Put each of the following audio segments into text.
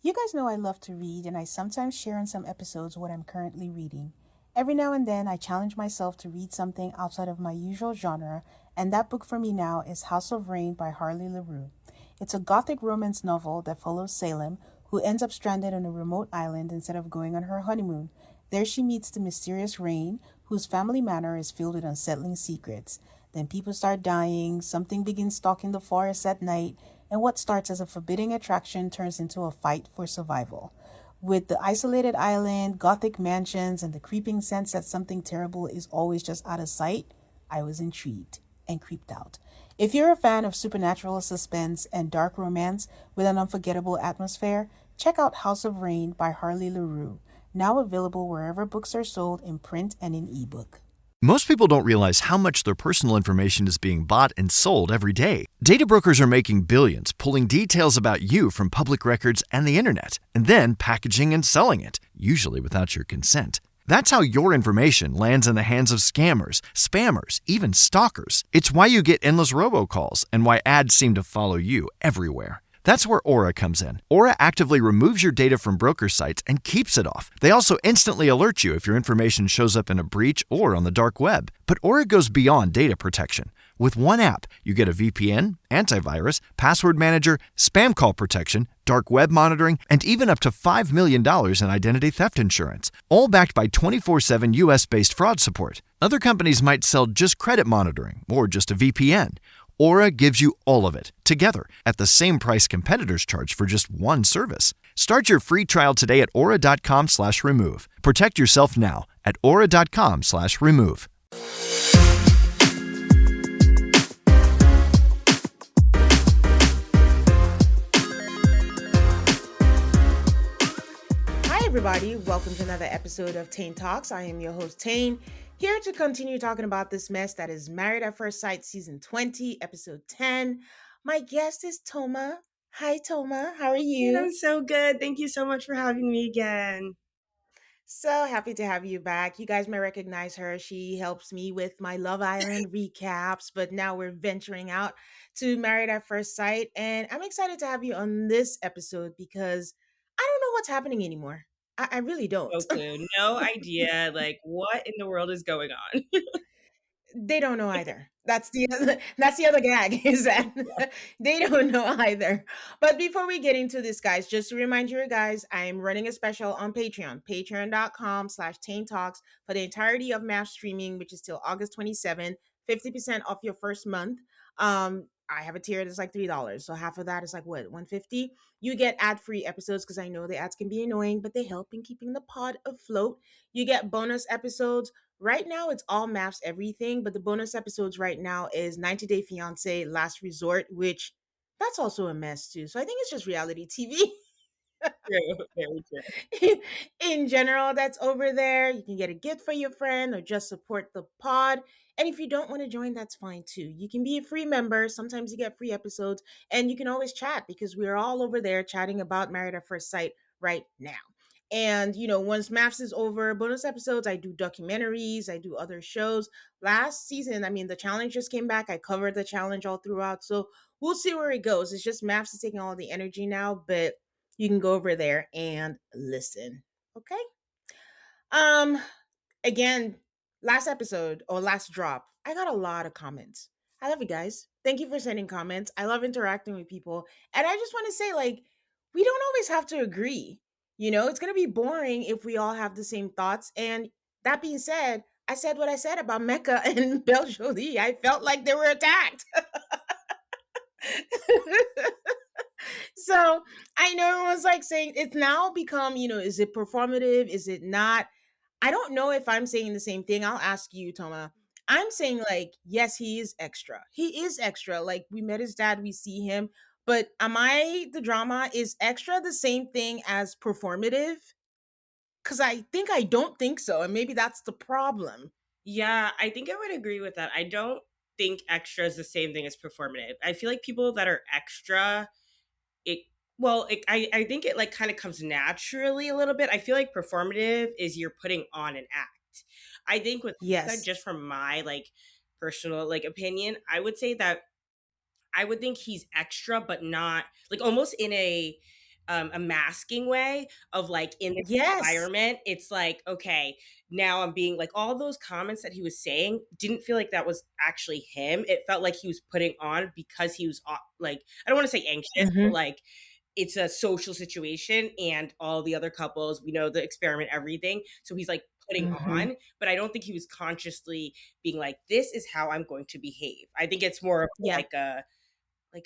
You guys know I love to read, and I sometimes share in some episodes what I'm currently reading. Every now and then, I challenge myself to read something outside of my usual genre, and that book for me now is House of Rain by Harley LaRue. It's a gothic romance novel that follows Salem, who ends up stranded on a remote island instead of going on her honeymoon. There she meets the mysterious Rain, whose family manor is filled with unsettling secrets. Then people start dying, something begins stalking the forest at night, and what starts as a forbidding attraction turns into a fight for survival. With the isolated island, gothic mansions, and the creeping sense that something terrible is always just out of sight, I was intrigued and creeped out. If you're a fan of supernatural suspense and dark romance with an unforgettable atmosphere, check out House of Rain by Harley LaRue, now available wherever books are sold in print and in ebook. Most people don't realize how much their personal information is being bought and sold every day. Data brokers are making billions pulling details about you from public records and the internet, and then packaging and selling it, usually without your consent. That's how your information lands in the hands of scammers, spammers, even stalkers. It's why you get endless robocalls and why ads seem to follow you everywhere. That's where Aura comes in. Aura actively removes your data from broker sites and keeps it off. They also instantly alert you if your information shows up in a breach or on the dark web. But Aura goes beyond data protection. With one app, you get a VPN, antivirus, password manager, spam call protection, dark web monitoring, and even up to $5 million in identity theft insurance, all backed by 24/7 US-based fraud support. Other companies might sell just credit monitoring or just a VPN. Aura gives you all of it, together, at the same price competitors charge for just one service. Start your free trial today at aura.com/remove. Protect yourself now at aura.com/remove. Hi, everybody. Welcome to another episode of Tane Talks. I am your host, Tane, here to continue talking about this mess that is Married at First Sight Season 20, Episode 10. My guest is Toma. Hi, Toma. How are I'm you? so good. Thank you so much for having me again. So happy to have you back. You guys may recognize her. She helps me with my Love Island recaps, but now we're venturing out to Married at First Sight. And I'm excited to have you on this episode because I don't know what's happening anymore. I really don't. No clue. No idea. Like, what in the world is going on? They don't know either. That's the other gag is that they don't know either. But before we get into this, guys, just to remind you guys, I'm running a special on Patreon, patreon.com/Tane Talks for the entirety of MAFS streaming, which is till August 27th, 50% off your first month. I have a tier that's like $3. So half of that is like what, 150? You get ad-free episodes because I know the ads can be annoying, but they help in keeping the pod afloat. You get bonus episodes. Right now, it's all maps, everything, but the bonus episodes right now is 90 Day Fiance Last Resort, which that's also a mess too. So I think it's just reality TV. True. Very true. In general, that's over there. You can get a gift for your friend or just support the pod. And if you don't want to join, that's fine too. You can be a free member. Sometimes you get free episodes and you can always chat because we're all over there chatting about Married at First Sight right now. And once MAFS is over, bonus episodes, I do documentaries, I do other shows. Last season, I mean, the challenge just came back. I covered the challenge all throughout. So we'll see where it goes. It's just MAFS is taking all the energy now, but you can go over there and listen. Okay. Um, Again, last episode or last drop, I got a lot of comments. I love you guys. Thank you for sending comments. I love interacting with people. And I just want to say, like, we don't always have to agree. It's going to be boring if we all have the same thoughts. And that being said, I said what I said about Mecca and Bel Jolie. I felt like they were attacked. So I know everyone's like saying it's now become, is it performative? Is it not? I don't know if I'm saying the same thing. I'll ask you, Toma. I'm saying, like, yes, he is extra. He is extra. Like, we met his dad, we see him. But am I the drama? Is extra the same thing as performative? Because I don't think so. And maybe that's the problem. Yeah, I think I would agree with that. I don't think extra is the same thing as performative. I feel like people that are extra, it I think it like kind of comes naturally a little bit. I feel like performative is you're putting on an act. I think with Micah, Yes. just from my like personal like opinion, I would say that I would think he's extra, but not like almost in a a masking way of like in this Yes. environment. It's like, okay, now I'm being like all those comments that he was saying didn't feel like that was actually him. It felt like he was putting on because he was like, I don't want to say anxious, but Mhm. like it's a social situation and all the other couples, we know the experiment, everything. So he's like putting Mhm. on, but I don't think he was consciously being like, this is how I'm going to behave. I think it's more of Yeah. like a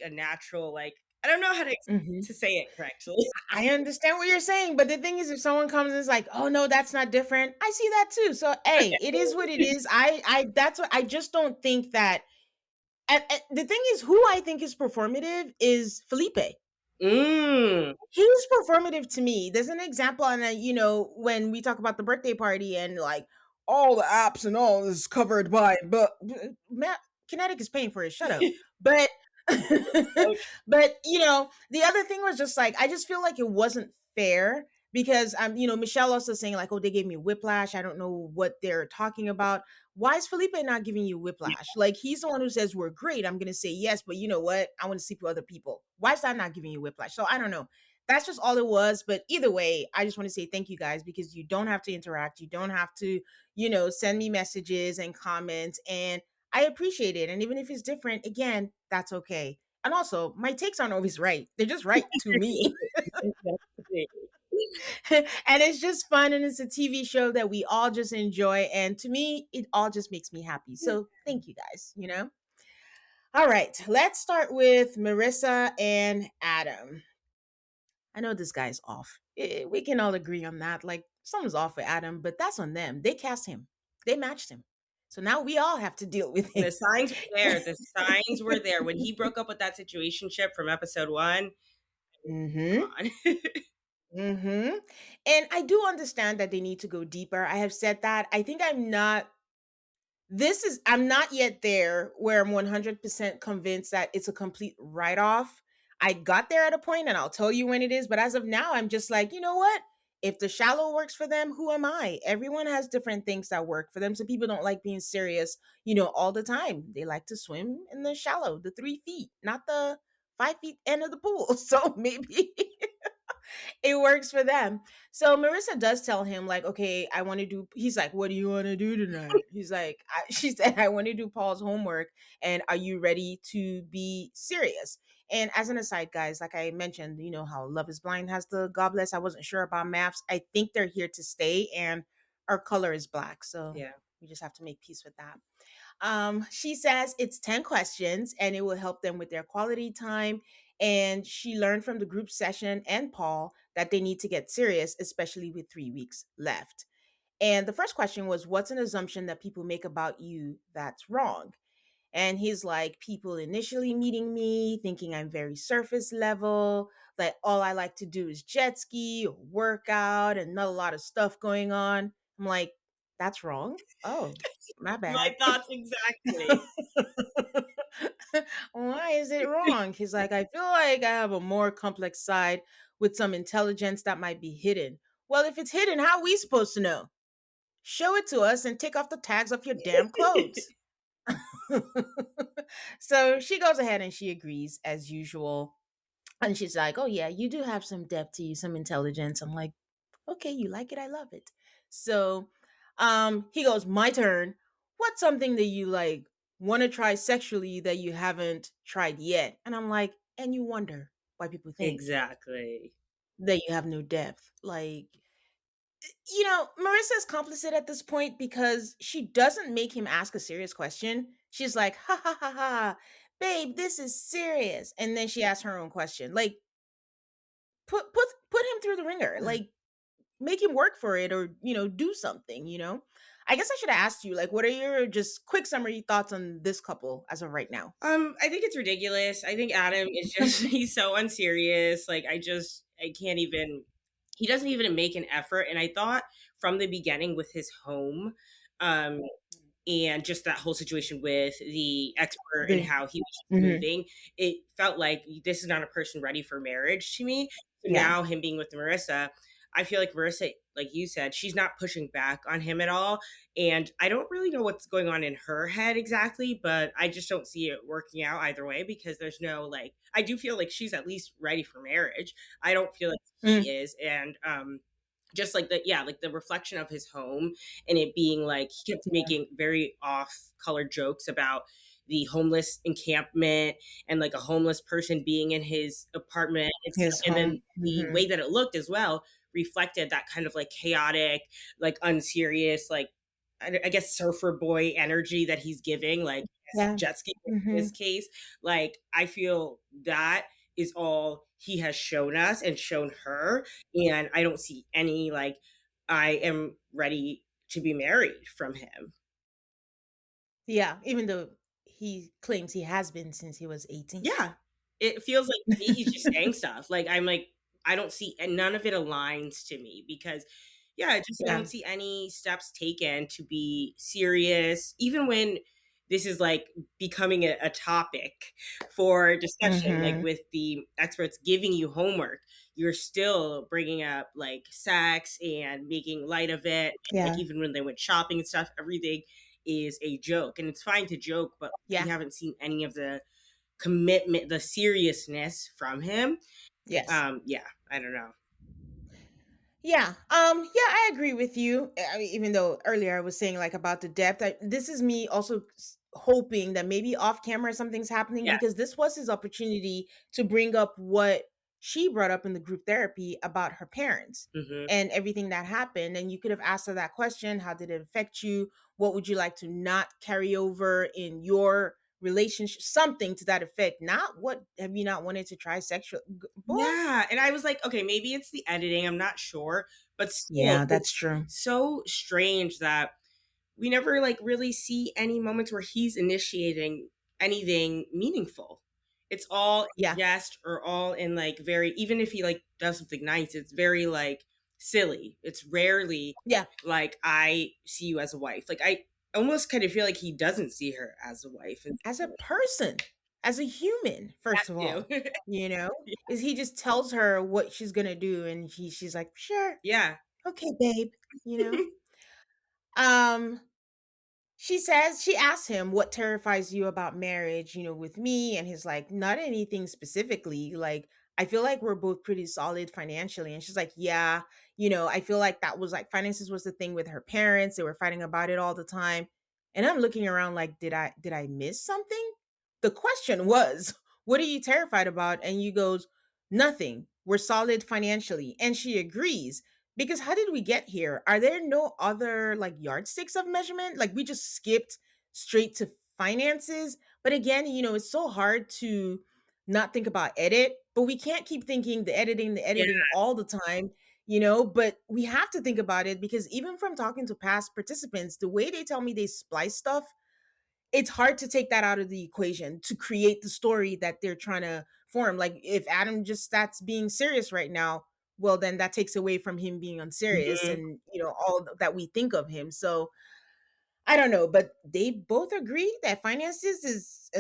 natural, like, I don't know how Mhm. to say it correctly. I understand what you're saying, but the thing is, if someone comes and is like, "Oh no, that's not different," I see that too. So, hey, it is what it is. That's what I just don't think that. And the thing is, who I think is performative is Felipe. Mm. He's performative to me. There's an example on a, when we talk about the birthday party and like all the apps and all is covered by, but Matt Kinetic is paying for it. Shut up. But So but the other thing was just like I just feel like it wasn't fair because Michelle also saying like, oh, they gave me whiplash. I don't know what they're talking about. Why is Felipe not giving you whiplash? Like he's the one who says we're great. I'm gonna say yes, but you know what? I want to sleep with other people. Why is that not giving you whiplash? So I don't know. That's just all it was. But either way, I just want to say thank you guys because you don't have to interact. You don't have to, send me messages and comments. And I appreciate it. And even if it's different, again, that's okay. And also, my takes aren't always right. They're just right to me. exactly. And it's just fun and it's a TV show that we all just enjoy. And to me, it all just makes me happy. So thank you guys. All right, let's start with Marissa and Adam. I know this guy's off. We can all agree on that. Like, something's off with Adam, but that's on them. They cast him, they matched him. So now we all have to deal with The it. signs were there. The signs were there when he broke up with that situationship from episode 1. Come Hmm. on. Hmm. And I do understand that they need to go deeper. I have said that. I think I'm not yet there where I'm 100% convinced that it's a complete write off. I got there at a point and I'll tell you when it is, but as of now I'm just like, you know what? If the shallow works for them, who am I? Everyone has different things that work for them. Some people don't like being serious, all the time. They like to swim in the shallow, the 3 feet, not the 5 feet end of the pool. So maybe it works for them. So Marissa does tell him, like, okay, I want to do. He's like, what do you want to do tonight? He's like, she said, I want to do Paul's homework. And are you ready to be serious? And as an aside, guys, like I mentioned, you know how Love is Blind has the goblets. I wasn't sure about MAFS. I think they're here to stay, and our color is black. So Yeah. we just have to make peace with that. She says it's 10 questions and it will help them with their quality time. And she learned from the group session and Paul that they need to get serious, especially with 3 weeks left. And the first question was, what's an assumption that people make about you that's wrong? And he's like, people initially meeting me thinking I'm very surface level, like all I like to do is jet ski or work out and not a lot of stuff going on. I'm like, that's wrong. Oh, my My bad. thoughts exactly. Why is it wrong? He's like, I feel like I have a more complex side with some intelligence that might be hidden. Well, if it's hidden, how are we supposed to know? Show it to us and take off the tags off your damn clothes. So she goes ahead and she agrees as usual. And she's like, oh, yeah, you do have some depth to you, some intelligence. I'm like, okay, you like it? I love it. So he goes, my turn. What's something that you like want to try sexually that you haven't tried yet? And I'm like, and you wonder why people think Exactly. that you have no depth. Like, Marissa's complicit at this point because she doesn't make him ask a serious question. She's like, ha ha ha ha, babe, this is serious. And then she asks her own question. Like, put him through the ringer. Like, make him work for it or do something. I guess I should have asked you, like, what are your just quick summary thoughts on this couple as of right now? I think it's ridiculous. I think Adam is just he's so unserious. Like I can't even he doesn't even make an effort. And I thought from the beginning with his home, um, and just that whole situation with the expert and The how he was Mhm. moving, it felt like this is not a person ready for marriage to me. So Yeah. now him being with Marissa, I feel like Marissa like you said, she's not pushing back on him at all. And I don't really know what's going on in her head exactly, but I just don't see it working out either way because there's no like, I do feel like she's at least ready for marriage. I don't feel like he Mm, is. And, just like the yeah like the reflection of his home and it being like he kept yeah. making very off color jokes about the homeless encampment and like a homeless person being in his apartment and stuff. His And home. then the Hmm. way that it looked as well reflected that kind of like chaotic, like unserious, like I guess surfer boy energy that he's giving, like Yeah. jet ski in Hmm. this case. Like I feel that is all he has shown us and shown her, and I don't see any like I am ready to be married from him. Yeah. Even though he claims he has been since he was 18. Yeah. It feels like to me he's just saying stuff. Like, I'm like, I don't see and none of it aligns to me because, yeah, I Yeah. don't see any steps taken to be serious, even when this is like becoming a topic for discussion, like Hmm. with the experts giving you homework, you're still bringing up like sex and making light of it. Like, Yeah. even when they went shopping and stuff, everything is a joke. And it's fine to joke, but we Yeah. haven't seen any of the commitment, the seriousness from him. Yes. Yeah, I don't know. Yeah. Yeah, I agree with you. I mean, even though earlier I was saying like about the depth, this is me also hoping that maybe off camera something's happening Yeah. because this was his opportunity to bring up what she brought up in the group therapy about her parents Mhm. and everything that happened. And you could have asked her that question: how did it affect you? What would you like to not carry over in your relationship? Something to that effect. Not what have you not wanted to try sexual boy? Yeah, and I was like, "Okay, maybe it's the editing, I'm not sure," but still, Yeah, that's it's true. so strange that we never, like, really see any moments where he's initiating anything meaningful. It's all in Yeah. jest or all in, like, very even if he, like, does something nice, it's very, like, silly. It's rarely, Yeah. like, "I see you as a wife." Like, I almost kind of feel like he doesn't see her as a wife, and As a person, as a human, that first of too. all, you know, is he just tells her what she's gonna do, and she's like, "Sure, Yeah. okay, babe," you know. Um, she asks him, "What terrifies you about marriage, with me?" And he's like, "Not anything specifically. Like, I feel like we're both pretty solid financially." And she's like, "Yeah, I feel like that was like finances was the thing with her parents. They were fighting about it all the time." And I'm looking around like, did I miss something? The question was, "What are you terrified about?" And you goes, "Nothing. We're solid financially." And she agrees. Because how did we get here? Are there no other like yardsticks of measurement? Like we just skipped straight to finances. But again, it's so hard to not think about edit, but we can't keep thinking the Yeah. editing all the time, but we have to think about it because even from talking to past participants, the way they tell me they splice stuff, it's hard to take that out of the equation to create the story that they're trying to form. Like if Adam just starts being serious right now, well then that takes away from him being unserious Mhm. and all that we think of him. So I don't know, but they both agree that finances is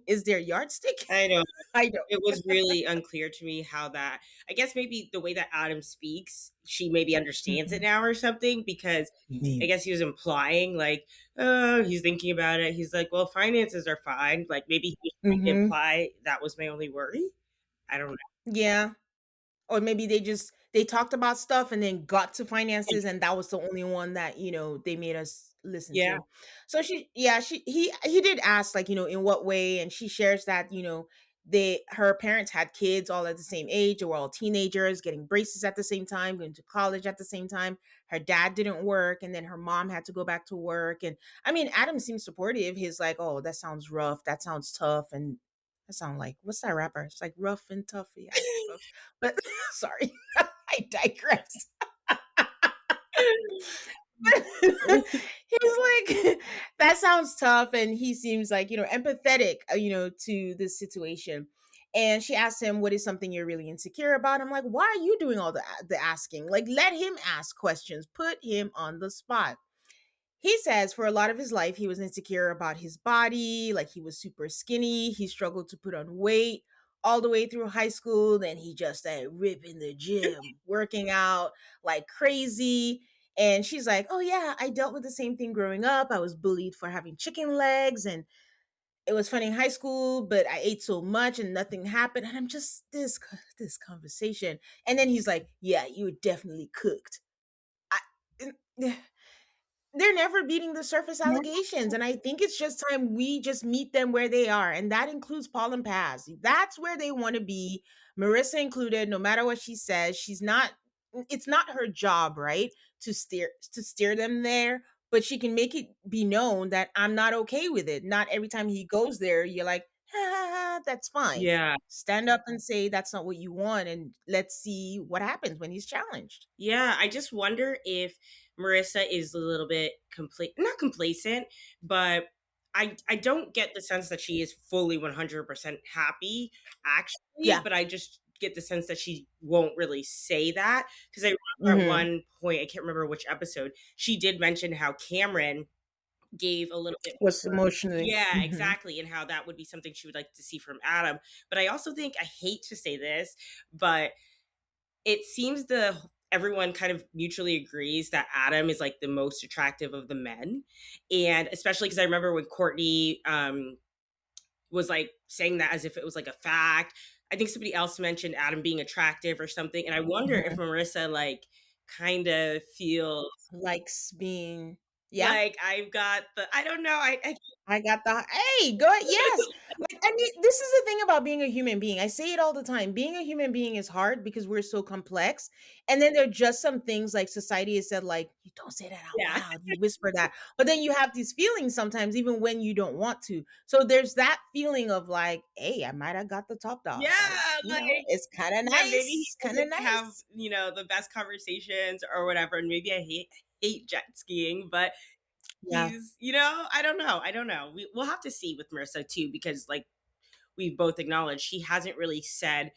is their yardstick. I know. I don't. It was really unclear to me how that I guess maybe the way that Adam speaks, she maybe understands it Mhm. now or something because I Maybe. guess he was implying like, "Oh," he's thinking about it. He's like, "Well, finances are fine." Like maybe he was trying to Hmm. imply that was my only worry. I don't know. Yeah. Or maybe they talked about stuff and then got to finances and that was the only one that they made us listen Yeah. to. So he did ask like in what way, and she shares that they her parents had kids all at the same age. They were all teenagers getting braces at the same time, going to college at the same time. Her dad didn't work, and then her mom had to go back to work. And I mean, Adam seems supportive. He's like, "Oh, that sounds rough, that sounds tough." And that sound like, what's that rapper? It's like rough and tough. Yeah, I know tough. But sorry, I digress. He's like, that sounds tough, and he seems like empathetic, to this situation. And she asks him, "What is something you're really insecure about?" I'm like, "Why are you doing all the asking? Like, let him ask questions. Put him on the spot." He says for a lot of his life, he was insecure about his body, like he was super skinny. He struggled to put on weight. all the way through high school. Then he just started ripping the gym, working out like crazy. And she's like, "Oh yeah, I dealt with the same thing growing up. I was bullied for having chicken legs, and it was funny in high school, but I ate so much and nothing happened." And I'm just this conversation. And then he's like, "Yeah, you were definitely cooked." I, they're never beating the surface allegations. And I think it's just time we just meet them where they are. And that includes Paul and Paz. That's where they want to be, Marissa included, no matter what she says. She's not, it's not her job, right? To steer them there. But she can make it be known that I'm not okay with it. Not every time he goes there, you're like, ha, ha, ha, that's fine. Yeah. Stand up and say that's not what you want. And let's see what happens when he's challenged. Yeah, I just wonder if Marissa is a little bit not complacent, but I don't get the sense that she is fully 100% happy actually, Yeah. but I just get the sense that she won't really say that because I remember at Hmm. one point, I can't remember which episode, she did mention how Cameron gave a little bit Was more. emotionally. Yeah, Hmm. exactly, and how that would be something she would like to see from Adam. But I also think, I hate to say this, but it seems the everyone kind of mutually agrees that Adam is like the most attractive of the men. And especially because I remember when Courtney was like saying that as if it was like a fact. I think somebody else mentioned Adam being attractive or something. And I wonder if Mhm. Marissa like kind of feels Likes being, yeah, like I've got the I don't know. I I got the, hey, go ahead, yes. Like, I mean, this is the thing about being a human being. I say it all the time. Being a human being is hard because we're so complex. And then there are just some things like society has said, like, you don't say that out yeah. loud. You whisper that. But then you have these feelings sometimes, even when you don't want to. So there's that feeling of like, hey, I might have got the top dog. Like, Yeah, like it's kind of yeah, maybe he nice. Kind of doesn't have, nice. the best conversations or whatever, and maybe I hate jet skiing, but Yeah. he's, I don't know. We'll have to see with Marissa too, because like we both acknowledged, she hasn't really said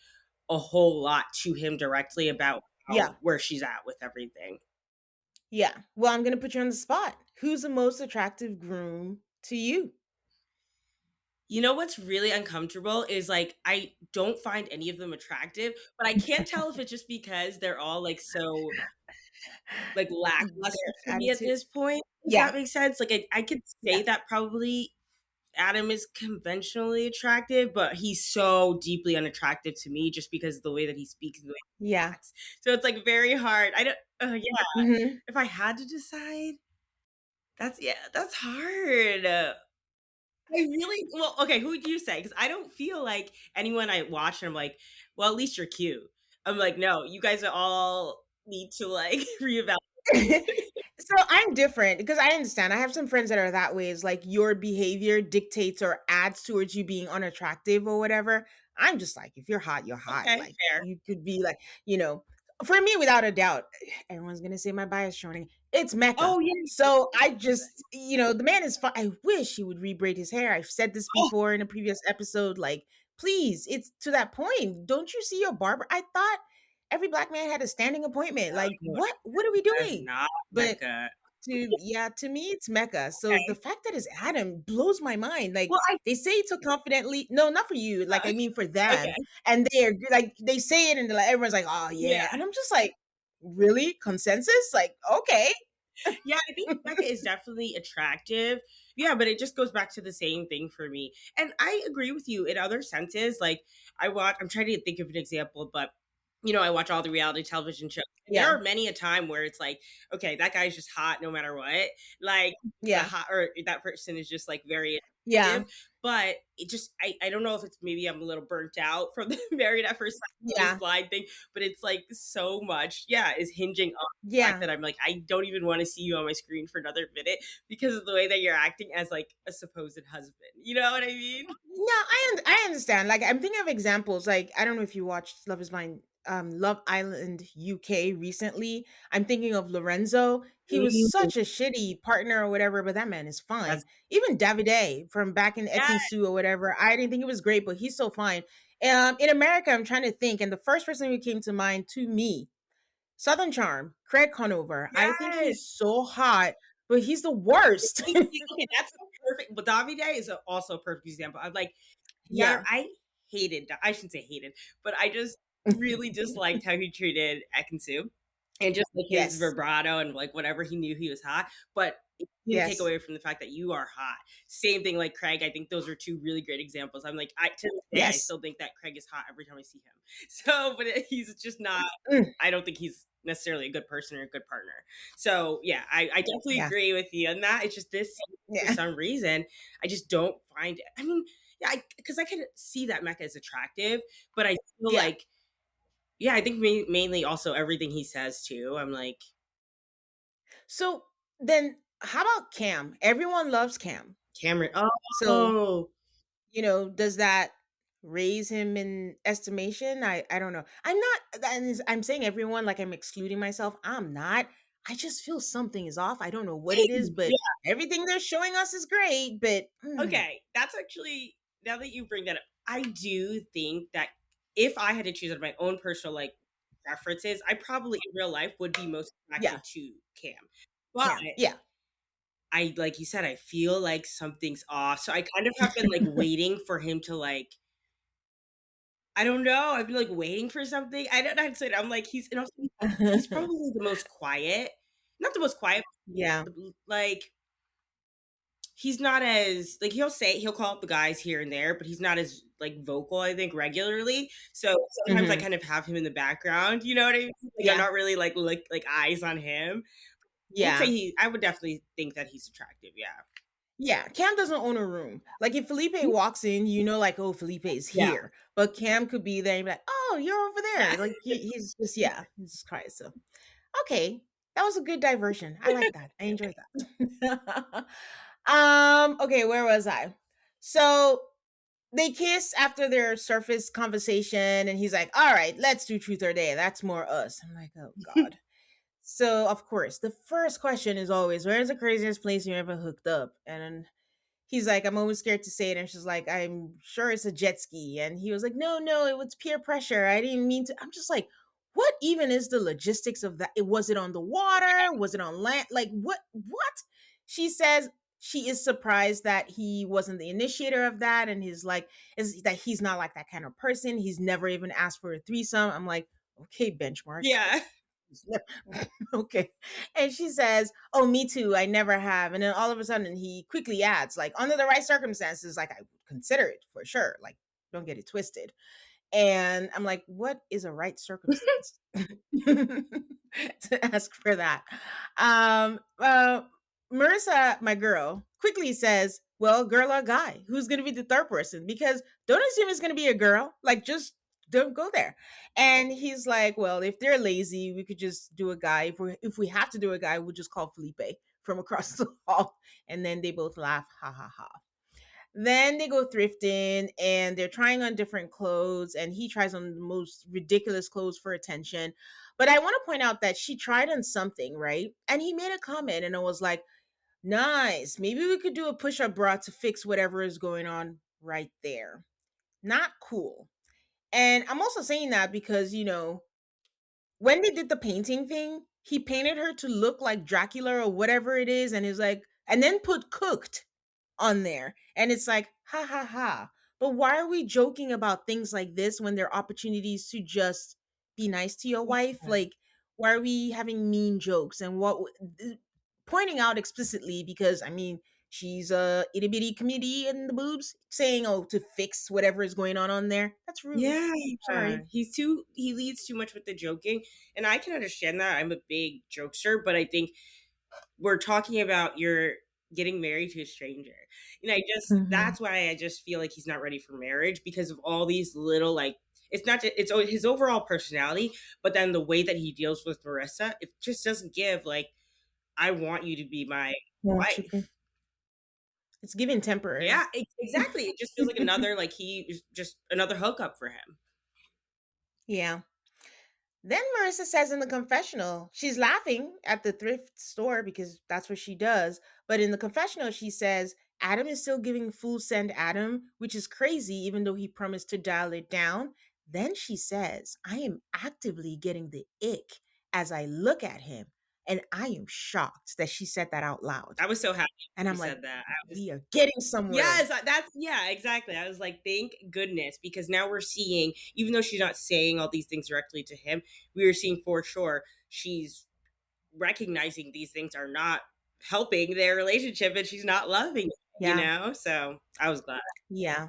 a whole lot to him directly about Yeah. where she's at with everything. Yeah. Well, I'm gonna put you on the spot. Who's the most attractive groom to you? You know what's really uncomfortable is like I don't find any of them attractive, but I can't tell if it's just because they're all like so like lackluster Their to me at attitude. this point. Does Yeah. that make sense? Like I could Yeah. say that probably Adam is conventionally attractive, but he's so deeply unattractive to me just because of the way that he speaks and the way he Yeah. acts. So it's like very hard. I don't. Yeah. Mhm. If I had to decide, that's hard. I really well, okay. Who would you say? Because I don't feel like anyone I watch, and I'm like, well, at least you're cute. I'm like, no, you guys are all need to like reevaluate. So I'm different because I understand. I have some friends that are that way. It's like your behavior dictates or adds towards you being unattractive or whatever. I'm just like, if you're hot, you're hot. Okay, Like fair. you could be like, for me, without a doubt, everyone's gonna say my bias showing. It's Mecca. Oh yeah. So I just, the man is fine. I wish he would rebraid his hair. I've said this Oh before in a previous episode. Like, please, it's to that point. Don't you see your barber? I thought every black man had a standing appointment. Like, no, what are we that's doing? not But Mecca. to me, it's Mecca. So the Okay. fact that it's Adam blows my mind. Like Well, I they say it so confidently. No, not for you. Like I mean for them. okay. And they're like they say it and they're like everyone's like, oh yeah. Yeah. And I'm just like, really? Consensus? Like, okay. Yeah, I think Becca is definitely attractive. Yeah, but it just goes back to the same thing for me. And I agree with you in other senses. Like I'm trying to think of an example, but I watch all the reality television shows. And there Yeah. are many a time where it's like, okay, that guy's just hot no matter what. Like the Yeah. hot or that person is just like very Yeah. attractive. But it just I don't know if it's maybe I'm a little burnt out from the married at first sight, this Yeah. blind thing, but it's like so much, yeah, is hinging fact Yeah. that I'm like, I don't even want to see you on my screen for another minute because of the way that you're acting as like a supposed husband. You know what I mean? No, I understand. Like I'm thinking of examples. Like I don't know if you watched Love Is Blind, Love Island UK recently. I'm thinking of Lorenzo. He was Mm, such a shitty partner or whatever, but that man is fine. that's Even Davide from back in yeah, Ekin Su or whatever. I didn't think it was great, but he's so fine. In America, I'm trying to think, and the first person who came to mind to me, Southern Charm, Craig Conover. I think yes. he's so hot, but he's the worst. Okay, that's a perfect. But Davide is also a perfect example. I'm like, Yeah. I hated, I shouldn't say hated, but I just really disliked how he treated Ekansu and just like his Yes. vibrato and like whatever he knew he was hot. But it didn't take Yes. away from the fact that you are hot. Same thing like Craig. I think those are two really great examples. I'm like, I to this day, I Yes. still think that Craig is hot every time I see him. So, but he's just not. Mm, I don't think he's necessarily a good person or a good partner. So yeah, I definitely yeah. agree with you on that. It's just this for Yeah. some reason I just don't find it. I mean, yeah, because I can see that Mecca is attractive, but I feel Yeah. like yeah, I think mainly also everything he says too. I'm like So then how about Cam? Everyone loves Cam. Cameron. So, Oh, does that raise him in estimation? I don't know. I'm not I'm saying everyone like I'm excluding myself. I'm not. I just feel something is off. I don't know what it is, same. but everything they're showing us is great, but Okay, that's actually now that you bring that up, I do think that if I had to choose out of my own personal like preferences, I probably in real life would be most yeah, attracted to Cam. But Cam. Yeah. I like you said, I feel like something's off. So I kind of have been like waiting for him to like I don't know. I've been like waiting for something. I don't know how to say it. I'm like and also he's probably the most quiet. Not the most quiet, Yeah. like he's not as like he'll call up the guys here and there, but he's not as like vocal, I think, regularly. So sometimes I Mhm. kind of have him in the background, you know what I mean? Like I'm Yeah. not really like eyes on him. Yeah. I would definitely think that he's attractive, yeah. Yeah, Cam doesn't own a room. Like if Felipe walks in, like, oh, Felipe is Yeah. here. But Cam could be there and be like, oh, you're over Yeah. there. Like he's just yeah, he's just quiet. So okay, that was a good diversion. I like that. I enjoyed that. Okay, where was I? So they kiss after their surface conversation, and he's like, all right, let's do truth or dare. That's more us. I'm like, oh God. So of course, the first question is always, where's the craziest place you ever hooked up? And he's like, I'm always scared to say it. And she's like, I'm sure it's a jet ski. And he was like, no, no, it was peer pressure. I didn't mean to. I'm just like, what even is the logistics of that? Was it on the water? Was it on land? Like, what? What? She says she is surprised that he wasn't the initiator of that. And he's like, is that he's not like that kind of person. He's never even asked for a threesome. I'm like, okay, benchmark. Yeah. Okay. And she says, oh, me too. I never have. And then all of a sudden he quickly adds, like, under the right circumstances, like, I would consider it for sure. Like, don't get it twisted. And I'm like, what is a right circumstance to ask for that? Marissa, my girl, quickly says, well, girl or guy, who's going to be the third person? Because don't assume it's going to be a girl. Like, just don't go there. And he's like, well, if they're lazy, we could just do a guy. If we have to do a guy, we'll just call Felipe from across the hall. And then they both laugh, ha ha ha. Then they go thrifting and they're trying on different clothes, and he tries on the most ridiculous clothes for attention. But I want to point out that she tried on something, right? And he made a comment, and I was like, nice. Maybe we could do a push up bra to fix whatever is going on right there. Not cool. And I'm also saying that because, when they did the painting thing, he painted her to look like Dracula or whatever it is, and he's like, and then put cooked on there. And it's like, ha ha ha. But why are we joking about things like this when there are opportunities to just be nice to your wife? Like, why are we having mean jokes and pointing out explicitly because I mean she's a itty bitty committee in the boobs saying oh to fix whatever is going on there. That's rude. Yeah. Sorry. He leads too much with the joking. And I can understand that. I'm a big jokester, but I think we're talking about you're getting married to a stranger. And I just Mhm. that's why I just feel like he's not ready for marriage because of all these little like it's not just, it's his overall personality, but then the way that he deals with Marissa, it just doesn't give like I want you to be my Yeah, wife. it's giving temporary. Yeah, exactly. It just feels like another like he is just another hookup for him. Yeah. Then Marissa says in the confessional, she's laughing at the thrift store because that's what she does. But in the confessional, she says Adam is still giving full send Adam, which is crazy, even though he promised to dial it down. Then she says, I am actively getting the ick as I look at him. And I am shocked that she said that out loud. I was so happy And she I'm like, said that. I was we are getting somewhere. Yes, that's yeah, exactly. I was like, thank goodness, because now we're seeing, even though she's not saying all these things directly to him, we are seeing for sure she's recognizing these things are not helping their relationship and she's not loving it, Yeah. So I was glad. Yeah.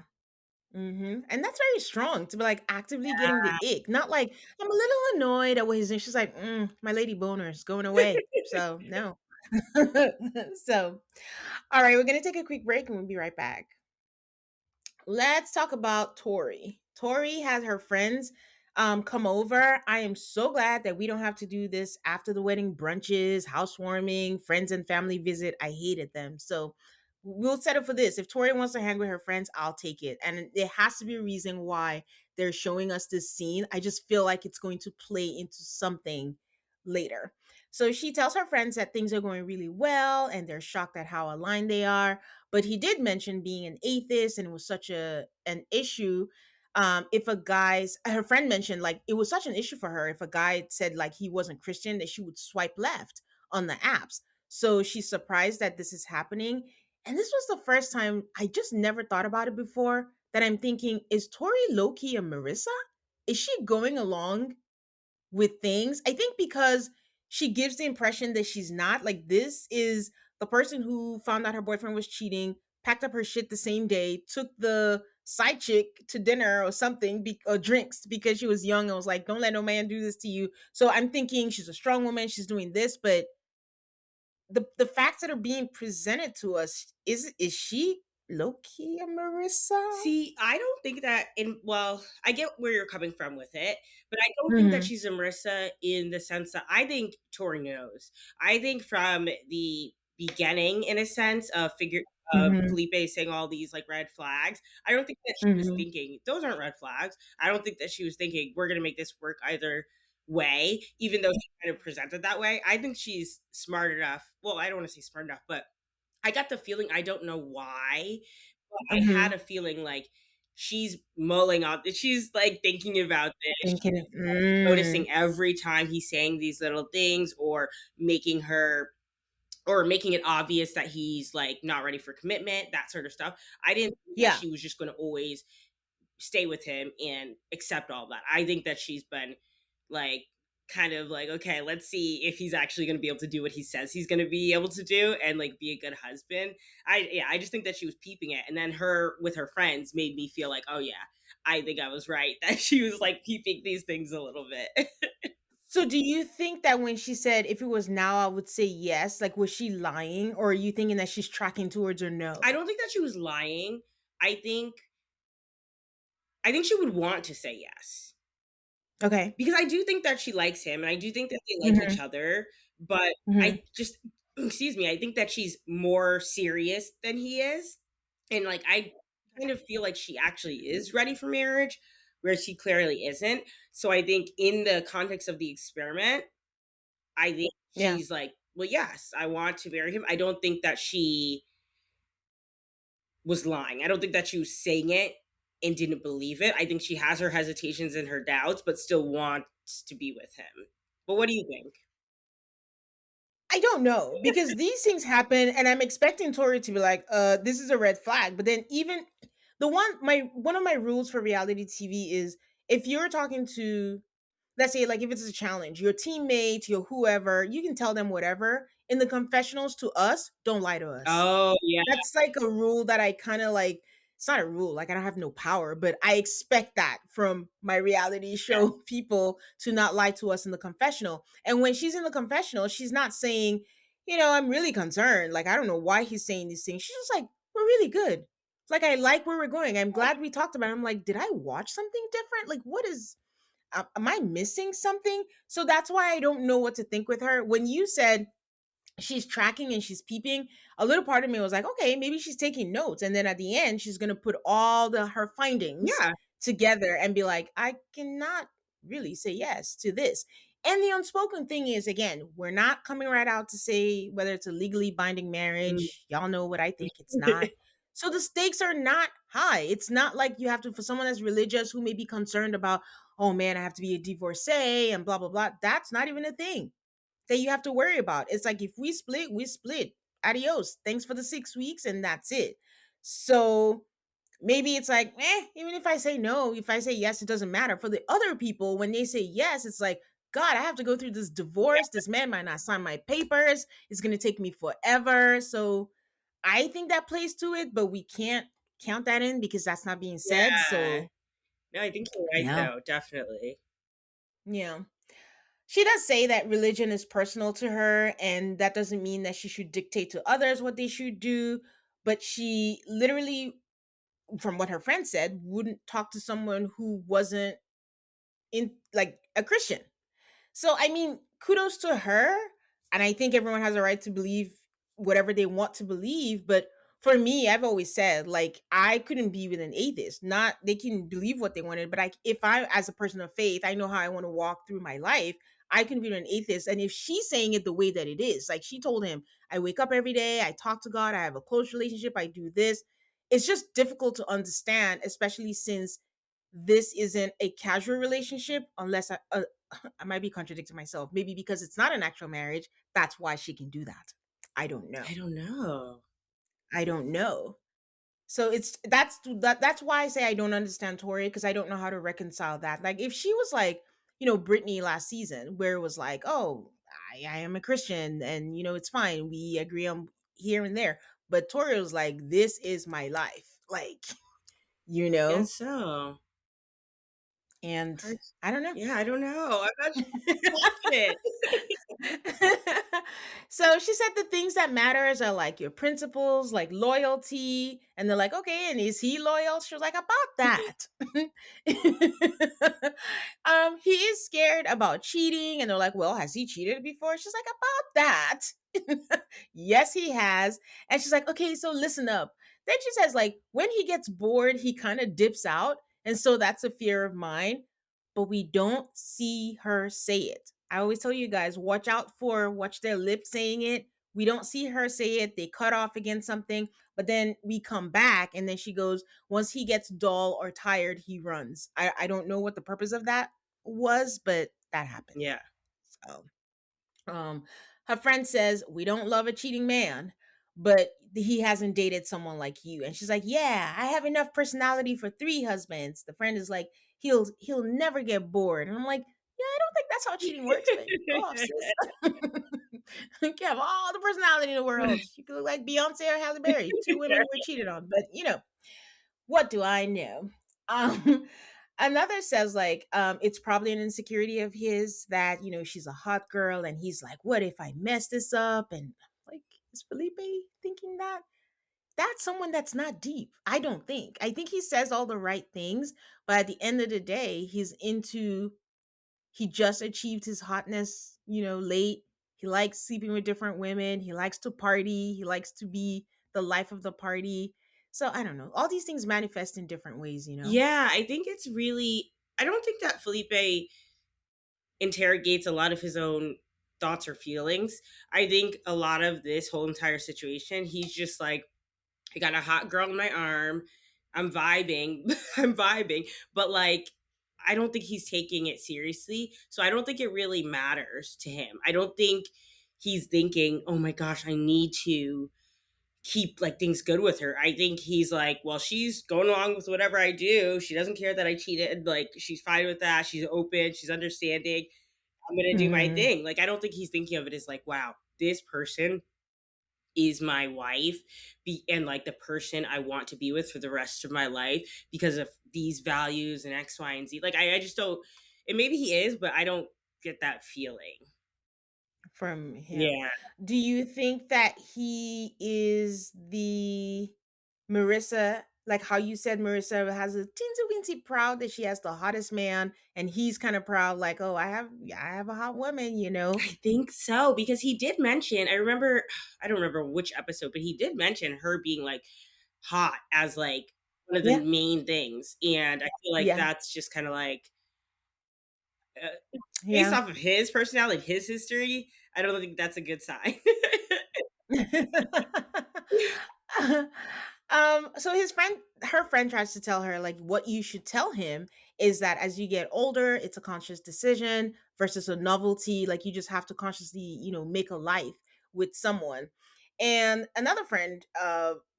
And that's very strong to be like actively getting the ick. Not like I'm a little annoyed at what he's doing. She's like, my lady boner is going away. So no. So all right, we're gonna take a quick break and we'll be right back. Let's talk about Tori. Tori has her friends come over. I am so glad that we don't have to do this after the wedding brunches, housewarming, friends and family visit. I hated them. So we'll settle for this. If Tori wants to hang with her friends, I'll take it. And there has to be a reason why they're showing us this scene. I just feel like it's going to play into something later. So she tells her friends that things are going really well and they're shocked at how aligned they are, but he did mention being an atheist and it was such an issue. If a guy's Her friend mentioned like it was such an issue for her if a guy said like he wasn't Christian that she would swipe left on the apps. So she's surprised that this is happening. And this was the first time, I just never thought about it before, that I'm thinking, is Tori Loki a Marissa? Is she going along with things? I think because she gives the impression that she's not. Like, this is the person who found out her boyfriend was cheating, packed up her shit the same day, took the side chick to dinner or something, or drinks, because she was young and was like, don't let no man do this to you. So I'm thinking she's a strong woman, she's doing this, but the facts that are being presented to us, is she low-key a Marissa? See, I don't think that in well, I get where you're coming from with it, but I don't think that Hmm. she's a Marissa in the sense that I think Tori knows. I think from the beginning, in a sense, of Hmm. Felipe saying all these like red flags, I don't think that she was Hmm. thinking those aren't red flags. I don't think that she was thinking we're gonna make this work either way, even though she kind of presented that way. I think she's smart enough. Well, I don't want to say smart enough, but I got the feeling, I don't know why, but I had Hmm. a feeling like she's mulling on she's, like, thinking about this, Thinking, noticing every time he's saying these little things or making her or making it obvious that he's, like, not ready for commitment, that sort of stuff. I didn't think that yeah. she was just gonna always stay with him and accept all that. I think that she's been like kind of like, okay, let's see if he's actually going to be able to do what he says he's going to be able to do and like be a good husband. I just think that she was peeping it, and then her with her friends made me feel like, oh yeah, I think I was right that she was like peeping these things a little bit. So do you think that when she said, "If it was now, I would say yes," like, was she lying, or are you thinking that she's tracking towards her I no? don't think that she was lying. I think I think she would want to say yes. Okay. Because I do think that she likes him, and I do think that they like each Mhm, other, but mhm. I just excuse me, I think that she's more serious than he is, and, like, I kind of feel like she actually is ready for marriage, where she clearly isn't. So I think in the context of the experiment, I think Yeah. she's like, "Well, yes, I want to marry him." I don't think that she was lying. I don't think that she was saying it and didn't believe it. I think she has her hesitations and her doubts, but still wants to be with him. But what do you think? I don't know, because these things happen and I'm expecting Tori to be like, this is a red flag." But then even one of my rules for reality TV is, if you're talking to, let's say, like, if it's a challenge, your teammate, your whoever, you can tell them whatever. In the confessionals to us, don't lie to us. Oh, yeah. That's like a rule that I kind of like. It's not a rule, like I don't have no power, but I expect that from my reality show people, to not lie to us in the confessional. And when she's in the confessional, she's not saying, I'm really concerned. Like, I don't know why he's saying these things. She's just like, we're really good. Like, I like where we're going. I'm glad we talked about it. I'm like, did I watch something different? Like, am I missing something? So that's why I don't know what to think with her. When you said she's tracking and she's peeping, a little part of me was like, okay, maybe she's taking notes, and then at the end she's going to put all the her findings Yeah. together and be like, I cannot really say yes to this. And the unspoken thing is, again, we're not coming right out to say whether it's a legally binding Mm. marriage. Y'all know what I think, it's not. So the stakes are not high. It's not like you have to, for someone that's religious who may be concerned about, oh man, I have to be a divorcee and blah blah blah, that's not even a thing. that you have to worry about. It's like if we split, we split. Adios. Thanks for the 6 weeks, and that's it. So maybe it's like, even if I say no, if I say yes, it doesn't matter. For the other people, when they say yes, it's like, God, I have to go through this divorce. This man might not sign my papers. It's going to take me forever. So I think that plays to it, but we can't count that in because that's not being said. Yeah. So, No, I think you're right yeah. though, definitely. Yeah. She does say that religion is personal to her, and that doesn't mean that she should dictate to others what they should do. But she literally, from what her friend said, wouldn't talk to someone who wasn't in like a Christian. So I mean, kudos to her, and I think everyone has a right to believe whatever they want to believe, but for me, I've always said like I couldn't be with an atheist. Not they can believe what they wanted, but if I as a person of faith, I know how I want to walk through my life. I can be with an atheist, and if she's saying it the way that it is, like she told him, I wake up every day, I talk to God, I have a close relationship, I do this. It's just difficult to understand, especially since this isn't a casual relationship unless I might be contradicting myself. Maybe because it's not an actual marriage, that's why she can do that. I don't know. I don't know. I don't know. So that's why I say I don't understand Tori, because I don't know how to reconcile that. Like if she was like, Britney last season, where it was like, oh, I am a Christian and it's fine. We agree on here and there. But Tori was like, this is my life. Like, you Guess know, so. and Hard. I don't know. Yeah, I don't know. I'm not sure. So she said the things that matters are like your principles, like loyalty, and they're like, okay, and is he loyal? She was like, about that. He is scared about cheating, and they're like, well, has he cheated before? She's like, about that. Yes, he has. And she's like, okay, so listen up. Then she says, like, when he gets bored, he kind of dips out, and so that's a fear of mine, but we don't see her say it. I always tell you guys, watch their lips saying it. We don't see her say it. They cut off against something, but then we come back and then she goes, once he gets dull or tired, he runs. I don't know what the purpose of that was, but that happened. Yeah. So um, her friend says, we don't love a cheating man, but he hasn't dated someone like you. And she's like, yeah, I have enough personality for 3 husbands. The friend is like, he'll never get bored. And I'm like, yeah, I don't think that's how cheating works, but go off, sis. You can have all the personality in the world. You could look like Beyonce or Halle Berry, 2 women who were cheated on. But what do I know? Um, another says like, it's probably an insecurity of his that she's a hot girl, and he's like, what if I mess this up? And like, is Felipe thinking that? That's someone that's not deep. I don't think. I think he says all the right things, but at the end of the day, he just achieved his hotness, late. He likes sleeping with different women. He likes to party. He likes to be the life of the party. So I don't know. All these things manifest in different ways. Yeah, I think it's really, I don't think that Felipe interrogates a lot of his own thoughts or feelings. I think a lot of this whole entire situation, he's just like, I got a hot girl in my arm. I'm vibing. I'm vibing. But like, I don't think he's taking it seriously. So I don't think it really matters to him. I don't think he's thinking, oh my gosh, I need to keep like things good with her. I think he's like, well, she's going along with whatever I do. She doesn't care that I cheated. Like, she's fine with that. She's open. She's understanding. I'm going to do my Mhm. thing. Like, I don't think he's thinking of it as like, wow, this person is my wife and like the person I want to be with for the rest of my life because of these values and X, Y, and Z. Like I just don't, and maybe he is, but I don't get that feeling. From him. Yeah. Do you think that he is the Marissa, like how you said Marissa has a teensy weensy proud that she has the hottest man, and he's kind of proud, like, oh, I have a hot woman. I think so because he did mention, I remember, I don't remember which episode, but he did mention her being like hot as like one of the Yeah, main things. And I feel like yeah, that's just kind of like, uh, based yeah. off of his personality, his history, I don't think that's a good sign. So her friend tries to tell her like what you should tell him is that as you get older, it's a conscious decision. versus a novelty. Like you just have to consciously, make a life with someone. And another friend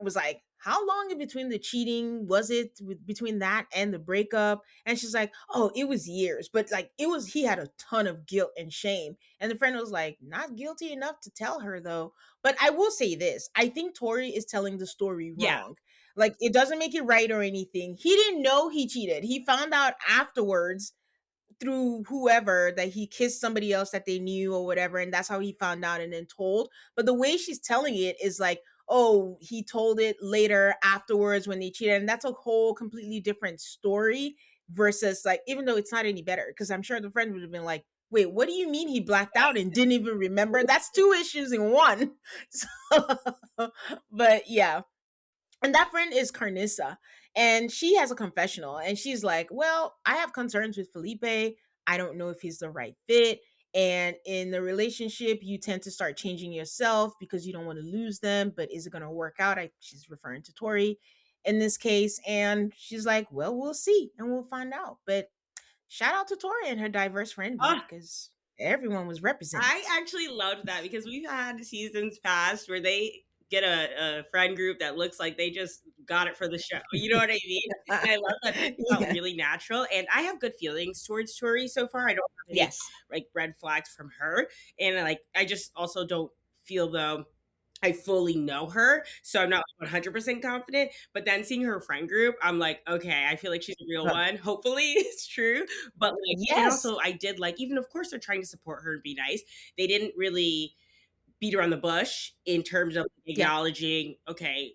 was like, how long in between the cheating was it between that and the breakup? And she's like, oh, it was years, but like he had a ton of guilt and shame. And the friend was like, not guilty enough to tell her though. But I will say this, I think Tori is telling the story Yeah. wrong. Like it doesn't make it right or anything. He didn't know he cheated. He found out afterwards through whoever that he kissed somebody else that they knew or whatever, and that's how he found out and then told. But the way she's telling it is like, oh, he told it later afterwards when they cheated, and that's a whole completely different story versus like, even though it's not any better, because I'm sure the friend would have been like, wait, what do you mean he blacked out and didn't even remember? That's two issues in one. So, but yeah, and that friend is Carnissa. And she has a confessional. And she's like, well, I have concerns with Felipe. I don't know if he's the right fit. And in the relationship, you tend to start changing yourself because you don't want to lose them. But is it going to work out? She's referring to Tori in this case. And she's like, well, we'll see and we'll find out. But shout out to Tori and her diverse friend Oh, group because everyone was represented. I actually loved that because we've had seasons past where they get a friend group that looks like they just got it for the show. You know what I mean? And I love that it felt Yeah. really natural. And I have good feelings towards Tori so far. I don't have any Yes. like red flags from her. And like I just also don't feel though I fully know her, so I'm not 100% confident. But then seeing her friend group, I'm like, okay, I feel like she's a real one. Hopefully, it's true. But like, and Yes. also, I did like, even of course, they're trying to support her and be nice. They didn't really beat around the bush in terms of Yeah. acknowledging, okay,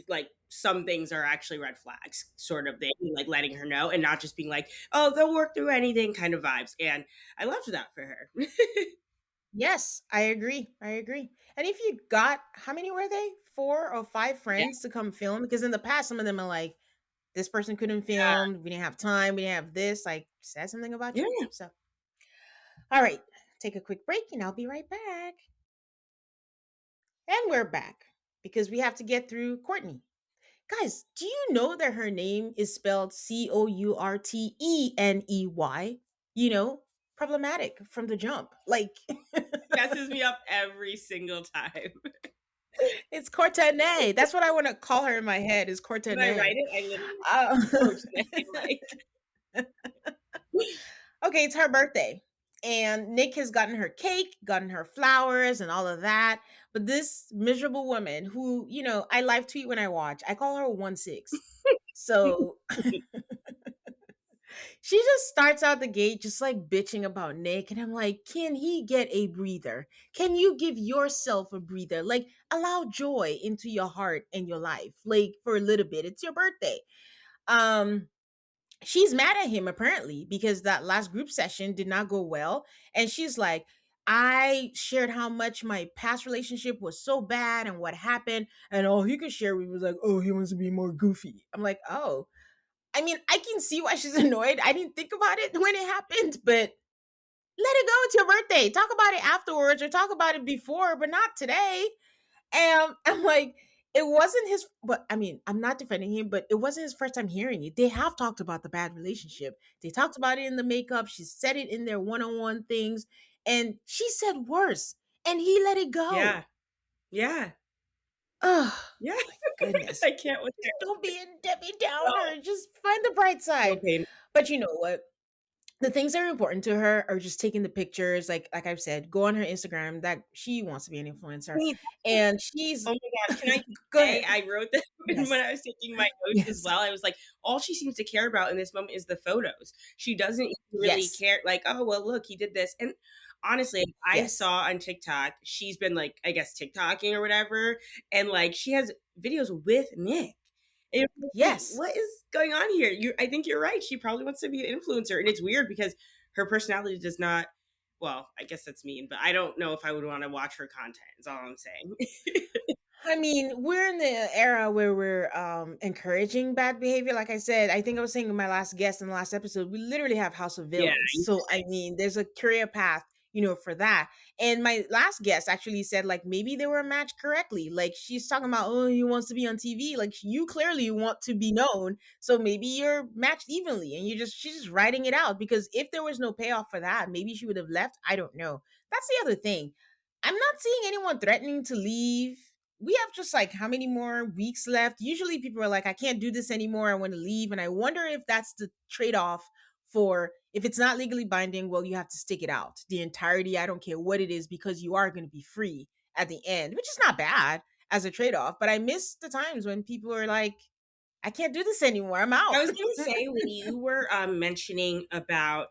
like some things are actually red flags, sort of thing, like letting her know, and not just being like, oh, they'll work through anything kind of vibes. And I loved that for her. Yes, I agree. I agree. And if you got, how many were they? Four or five Yeah. friends to come film? Because in the past, some of them are like, this person couldn't Yeah. film. We didn't have time. We didn't have this. Like, said something about you. Yeah. So, all right, take a quick break and I'll be right back. And we're back because we have to get through Courtney. Guys, do you know that her name is spelled Courteney? Problematic from the jump. Like, Messes me up every single time. it's Courtenay. That's what I want to call her in my head is When I write Courtenay. it, I literally Uh, coach name, like okay, it's her birthday. And Nick has gotten her cake, gotten her flowers, and all of that. But this miserable woman who, I live tweet when I watch, I call her 1-6. So she just starts out the gate just like bitching about Nick. And I'm like, can he get a breather? Can you give yourself a breather? Like, allow joy into your heart and your life, like for a little bit. It's your birthday. Um, she's mad at him apparently because that last group session did not go well. And she's like, I shared how much my past relationship was so bad and what happened. And all he could share was like, oh, he wants to be more goofy. I'm like, oh, I mean, I can see why she's annoyed. I didn't think about it when it happened, but let it go. It's your birthday. Talk about it afterwards or talk about it before, but not today. And I'm like, it wasn't his, but I mean, I'm not defending him, but it wasn't his first time hearing it. They have talked about the bad relationship. They talked about it in the makeup. She said it in their one on one things. And she said worse. And he let it go. yeah, yeah, Oh yeah. my goodness. I can't with it. Don't be a Debbie Downer. No, Just find the bright so side. painful. But you know what? The things that are important to her are just taking the pictures. Like I've said, go on her Instagram. That she wants to be an influencer, Wait, and she's oh my gosh, can I just go say ahead. I wrote that when Yes, I was taking my notes as yes, well. I was like, all she seems to care about in this moment is the photos. She doesn't really yes, care, like, oh well, look, he did this. And honestly, I yes, saw on TikTok, she's been like, I guess TikToking or whatever, and like she has videos with Nick. And you're like, yes. what is going on here? I think you're right. She probably wants to be an influencer, and it's weird because her personality does not. Well, I guess that's mean, but I don't know if I would want to watch her content. Is all I'm saying. I mean, we're in the era where we're encouraging bad behavior. Like I said, I think I was saying to my last guest in the last episode, we literally have House of Yeah, Villains. So I mean, there's a career path for that. And my last guest actually said like maybe they were matched correctly. Like she's talking about, oh, he wants to be on TV. Like you clearly want to be known, so maybe you're matched evenly, and she's just writing it out. Because if there was no payoff for that, maybe she would have left. I don't know. That's the other thing. I'm not seeing anyone threatening to leave. We have just like how many more weeks left? Usually people are like, I can't do this anymore. I want to leave. And I wonder if that's the trade off for if it's not legally binding, well, you have to stick it out the entirety. I don't care what it is because you are going to be free at the end, which is not bad as a trade off. But I miss the times when people are like, I can't do this anymore. I'm I out. was gonna say when you were mentioning about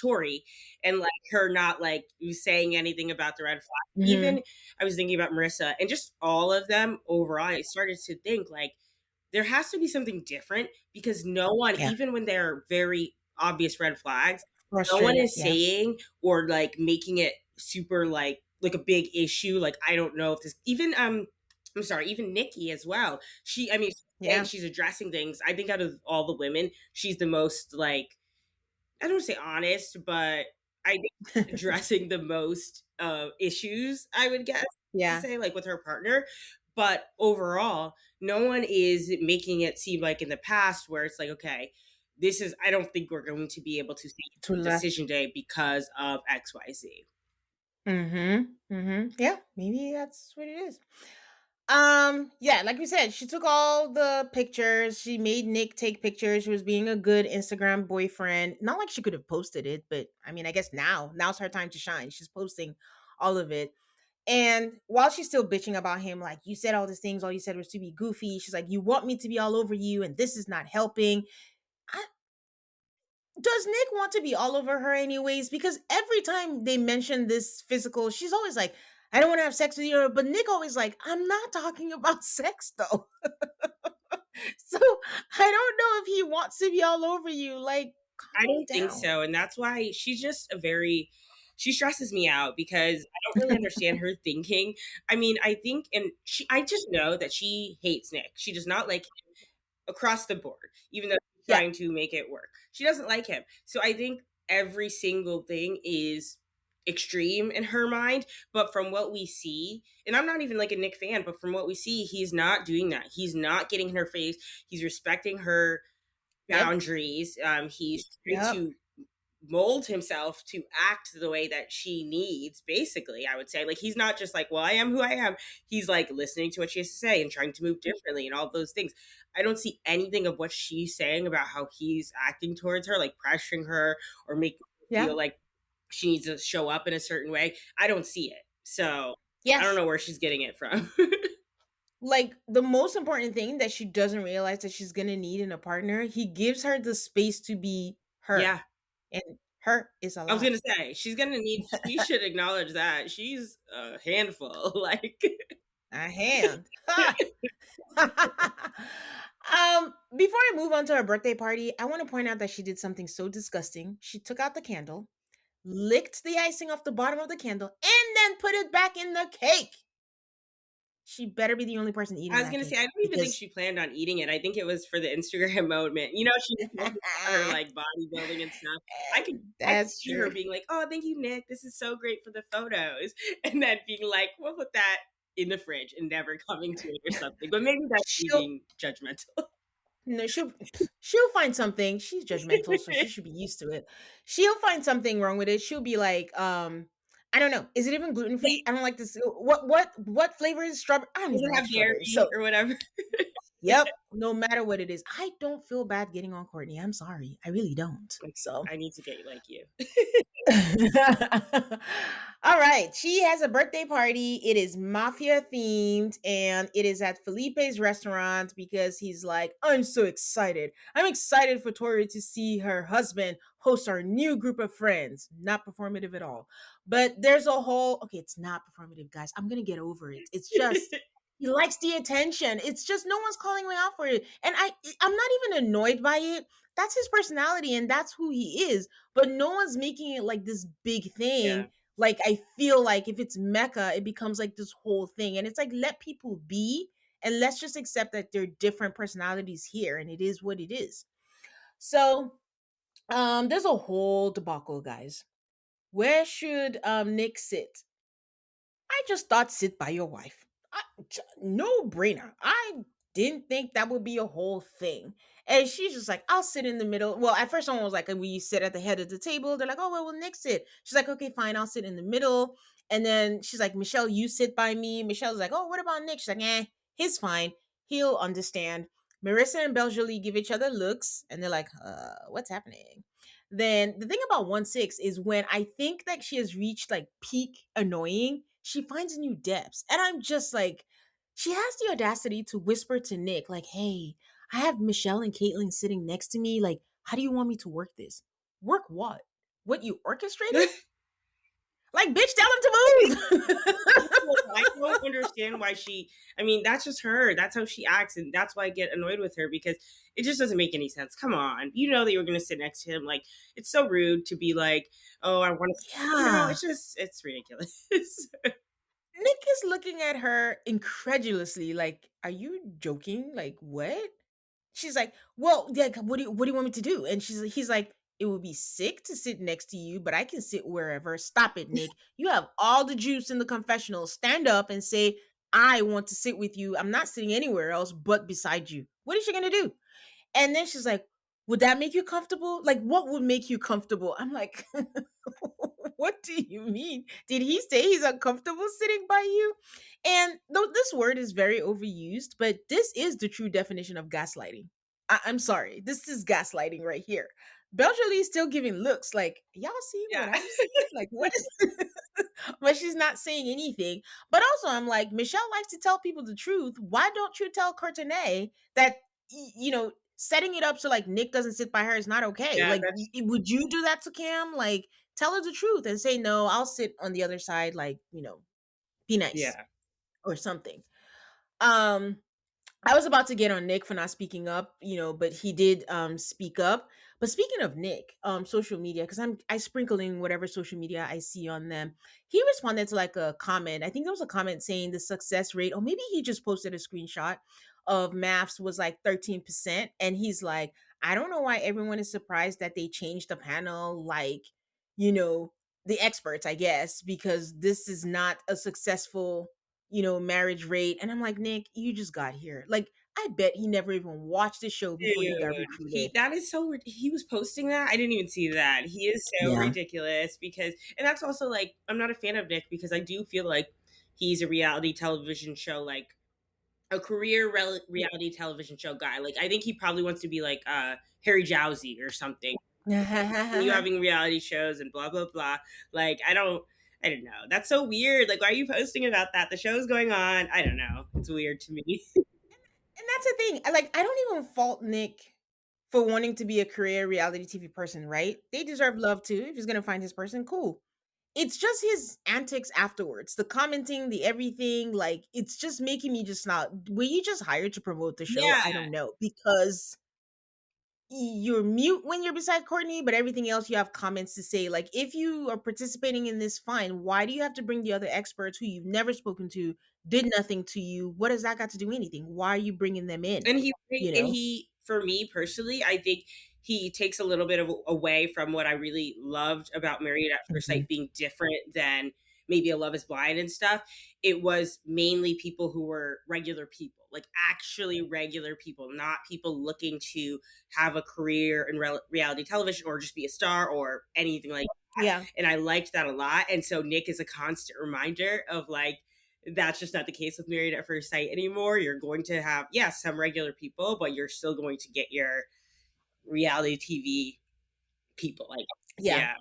Tori and like her not like saying anything about the red flag. Hmm. Even I was thinking about Marissa and just all of them overall. I started to think like there has to be something different because no one, Yeah. even when they're very obvious red flags, no one Frustrated. is Yeah. saying or like making it super like a big issue. Like I don't know if this even I'm sorry, even Nikki as well. I mean, Yeah. she's addressing things. I think out of all the women, she's the most like I don't want to say honest, but I think addressing the most issues, I would guess to Yeah. say, like with her partner. But overall, no one is making it seem like in the past where it's like, okay, this is, I don't think we're going to be able to see To left. decision day because of XYZ. Mm-hmm. Mm-hmm. Yeah. Maybe that's what it is. Yeah, like we said, she took all the pictures. She made Nick take pictures. She was being a good Instagram boyfriend. Not like she could have posted it, but I mean, I guess now's her time to shine. She's posting all of it. And while she's still bitching about him, like, you said all these things, all you said was to be goofy. She's like, you want me to be all over you, and this is not helping. I, does Nick want to be all over her anyways? Because every time they mention this physical, she's always like, I don't want to have sex with you. But Nick always like, I'm not talking about sex though. So I don't know if he wants to be all over you. Like, I calm don't think down. so. And that's why she's just a very, she stresses me out because I don't really understand her thinking. I mean, I think, and I just know that she hates Nick. She does not like across the board, even though she's Yeah. trying to make it work. She doesn't like him. So I think every single thing is extreme in her mind. But from what we see, and I'm not even like a Nick fan, but from what we see, he's not doing that. He's not getting in her face. He's respecting her Yep. boundaries. He's trying Yep. to mold himself to act the way that she needs, basically. I would say like he's not just like, well, I am who I am. He's like listening to what she has to say and trying to move differently and all those things. I don't see anything of what she's saying about how he's acting towards her, like pressuring her or making her Yeah. feel like she needs to show up in a certain way. I don't see it, so I don't Yes. know where she's getting it from. Like the most important thing that she doesn't realize that she's gonna need in a partner, he gives her the space to be her. Yeah, And her is a I was lot. gonna say she's gonna need, she should acknowledge that she's a handful. Like A hand. Ha! Before I move on to her birthday party, I want to point out that she did something so disgusting. She took out the candle, licked the icing off the bottom of the candle, and then put it back in the cake. She better be the only person I eating was that gonna say, cake I don't even think because she planned on eating it. I think it was for the Instagram moment. You know, she's posting about her like bodybuilding and stuff. I could that's see her true. being like, "Oh, thank you, Nick. This is so great for the photos," and then being like, "We'll put that in the fridge and never coming to it or something." But maybe that's me She'll being judgmental. no, she'll find something. She's judgmental, so she should be used to it. She'll find something wrong with it. She'll be like, I don't know. Is it even gluten free? I don't like this. What flavor is strawberry? I don't Does even it like have strawberries. dairy So or whatever? yep, no matter what it is, I don't feel bad getting on Courtney. I'm sorry, I really don't. Okay, So I need to get like you. all right. She has a birthday party. It is mafia themed and it is at Felipe's restaurant because he's like, I'm so excited. I'm excited for Tori to see her husband host our new group of friends. Not performative at all. But there's a whole, okay, it's not performative, guys. I'm going to get over it. It's just, he likes the attention. It's just no one's calling me out for it. And I'm not even annoyed by it. That's his personality and that's who he is, but no one's making it like this big thing. Yeah. Like I feel like if it's Mecca, it becomes like this whole thing. And it's like let people be and let's just accept that they're different personalities here and it is what it is. So there's a whole debacle, guys. Where should Nick sit? I just thought sit by your wife. No brainer. I didn't think that would be a whole thing. And she's just like, I'll sit in the middle. Well, at first someone was like, will you sit at the head of the table? They're like, oh, well, we'll Nick sit. She's like, okay, fine, I'll sit in the middle. And then she's like, Michelle, you sit by me. Michelle's like, oh, what about Nick? She's like, he's fine. He'll understand. Marissa and Belgely give each other looks, and they're like, what's happening? Then the thing about 1-6 is when I think that she has reached like peak annoying, she finds new depths. And I'm just like, she has the audacity to whisper to Nick, like, hey, I have Michelle and Caitlin sitting next to me. Like, how do you want me to work this? Work what? What you orchestrated? Like, bitch, tell him to I move. don't understand why she. I mean, that's just her. That's how she acts, and that's why I get annoyed with her because it just doesn't make any sense. Come on, you know that you're going to sit next to him. Like, it's so rude to be like, "Oh, I want to." Yeah. It's just it's ridiculous. Nick is looking at her incredulously, like, are you joking? Like, what? She's like, well, yeah, what do you want me to do? And he's like, it would be sick to sit next to you, but I can sit wherever. Stop it, Nick. You have all the juice in the confessional. Stand up and say, I want to sit with you. I'm not sitting anywhere else but beside you. What is she gonna do? And then she's like, would that make you comfortable? Like, what would make you comfortable? I'm like, what do you mean? Did he say he's uncomfortable sitting by you? And though this word is very overused, but this is the true definition of gaslighting. I'm sorry. This is gaslighting right here. Belgely is still giving looks like, y'all see what Yeah. I'm seeing? Like, what is but she's not saying anything. But also, I'm like, Michelle likes to tell people the truth. Why don't you tell Courtenay that, setting it up so like Nick doesn't sit by her is not okay? Yeah, Like, that's would you do that to Cam? Like, tell her the truth and say, no, I'll sit on the other side, like, be nice yeah. or something. Um, I was about to get on Nick for not speaking up, but he did speak up. But speaking of Nick, social media, because I sprinkle in whatever social media I see on them. He responded to like a comment. I think there was a comment saying the success rate, or maybe he just posted a screenshot of MAFS was like 13%. And he's like, I don't know why everyone is surprised that they changed the panel, like, you know, the experts, I guess, because this is not a successful marriage rate. And I'm like, Nick, you just got here. Like, I bet he never even watched the show before he got Dude, he recruited. that is so he was posting that. I didn't even see that. He is so Yeah. ridiculous because and that's also like I'm not a fan of Nick because I do feel like he's a reality television show like a career reality television show guy. Like I think he probably wants to be like Harry Jowsey or something. You having reality shows and blah blah blah. Like I don't know. That's so weird. Like why are you posting about that? The show's going on. I don't know. It's weird to me. And that's the thing. Like, I don't even fault Nick for wanting to be a career reality TV person, right? They deserve love too. If he's gonna find his person, cool. It's just his antics afterwards, the commenting, the everything. Like, it's just making me just not. Were you just hired to promote the show? Yeah. I don't know, because you're mute when you're beside Courtney, but everything else you have comments to say. Like, if you are participating in this, fine. Why do you have to bring the other experts who you've never spoken to, did nothing to you? What does that got to do anything? Why are you bringing them in? And he You and know? he for me personally, I think he takes a little bit of away from what I really loved about Married at First Mhm. Sight being different than maybe a Love Is Blind and stuff. It was mainly people who were regular people, like actually regular people, not people looking to have a career in reality television or just be a star or anything like that. Yeah, And I liked that a lot. And so Nick is a constant reminder of like that's just not the case with Married at First Sight anymore. You're going to have, yes, some regular people, but you're still going to get your reality TV people. Like, yeah. yeah,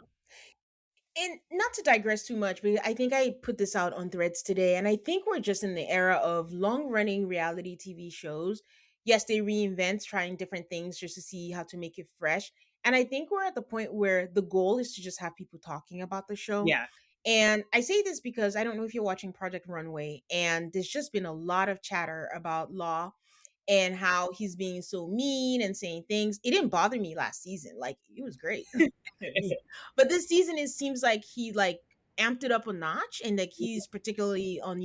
And not to digress too much, but I think I put this out on threads today, and I think we're just in the era of long running reality TV shows. Yes, they reinvent, trying different things just to see how to make it fresh. And I think we're at the point where the goal is to just have people talking about the show. yeah. And I say this because I don't know if you're watching Project Runway, and there's just been a lot of chatter about Law and how he's being so mean and saying things. It didn't bother me last season. Like, it was great. But this season it seems like he like amped it up a notch, and like he's particularly on,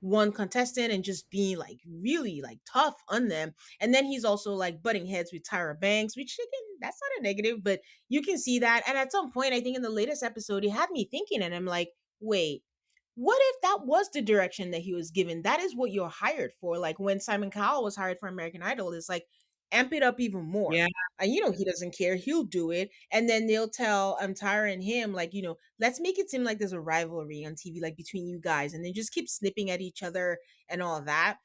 one contestant and just being like really like tough on them. And then he's also like butting heads with Tyra Banks, which again, that's not a negative, but you can see that. And at some point, I think in the latest episode, he had me thinking, and I'm like, wait, what if that was the direction that he was given? That is what you're hired for. Like when Simon Cowell was hired for American Idol, it's like amp it up even more. Yeah, And he doesn't care. He'll do it. And then they'll tell Tyra and him, like, let's make it seem like there's a rivalry on TV, like between you guys, and then just keep snipping at each other and all that.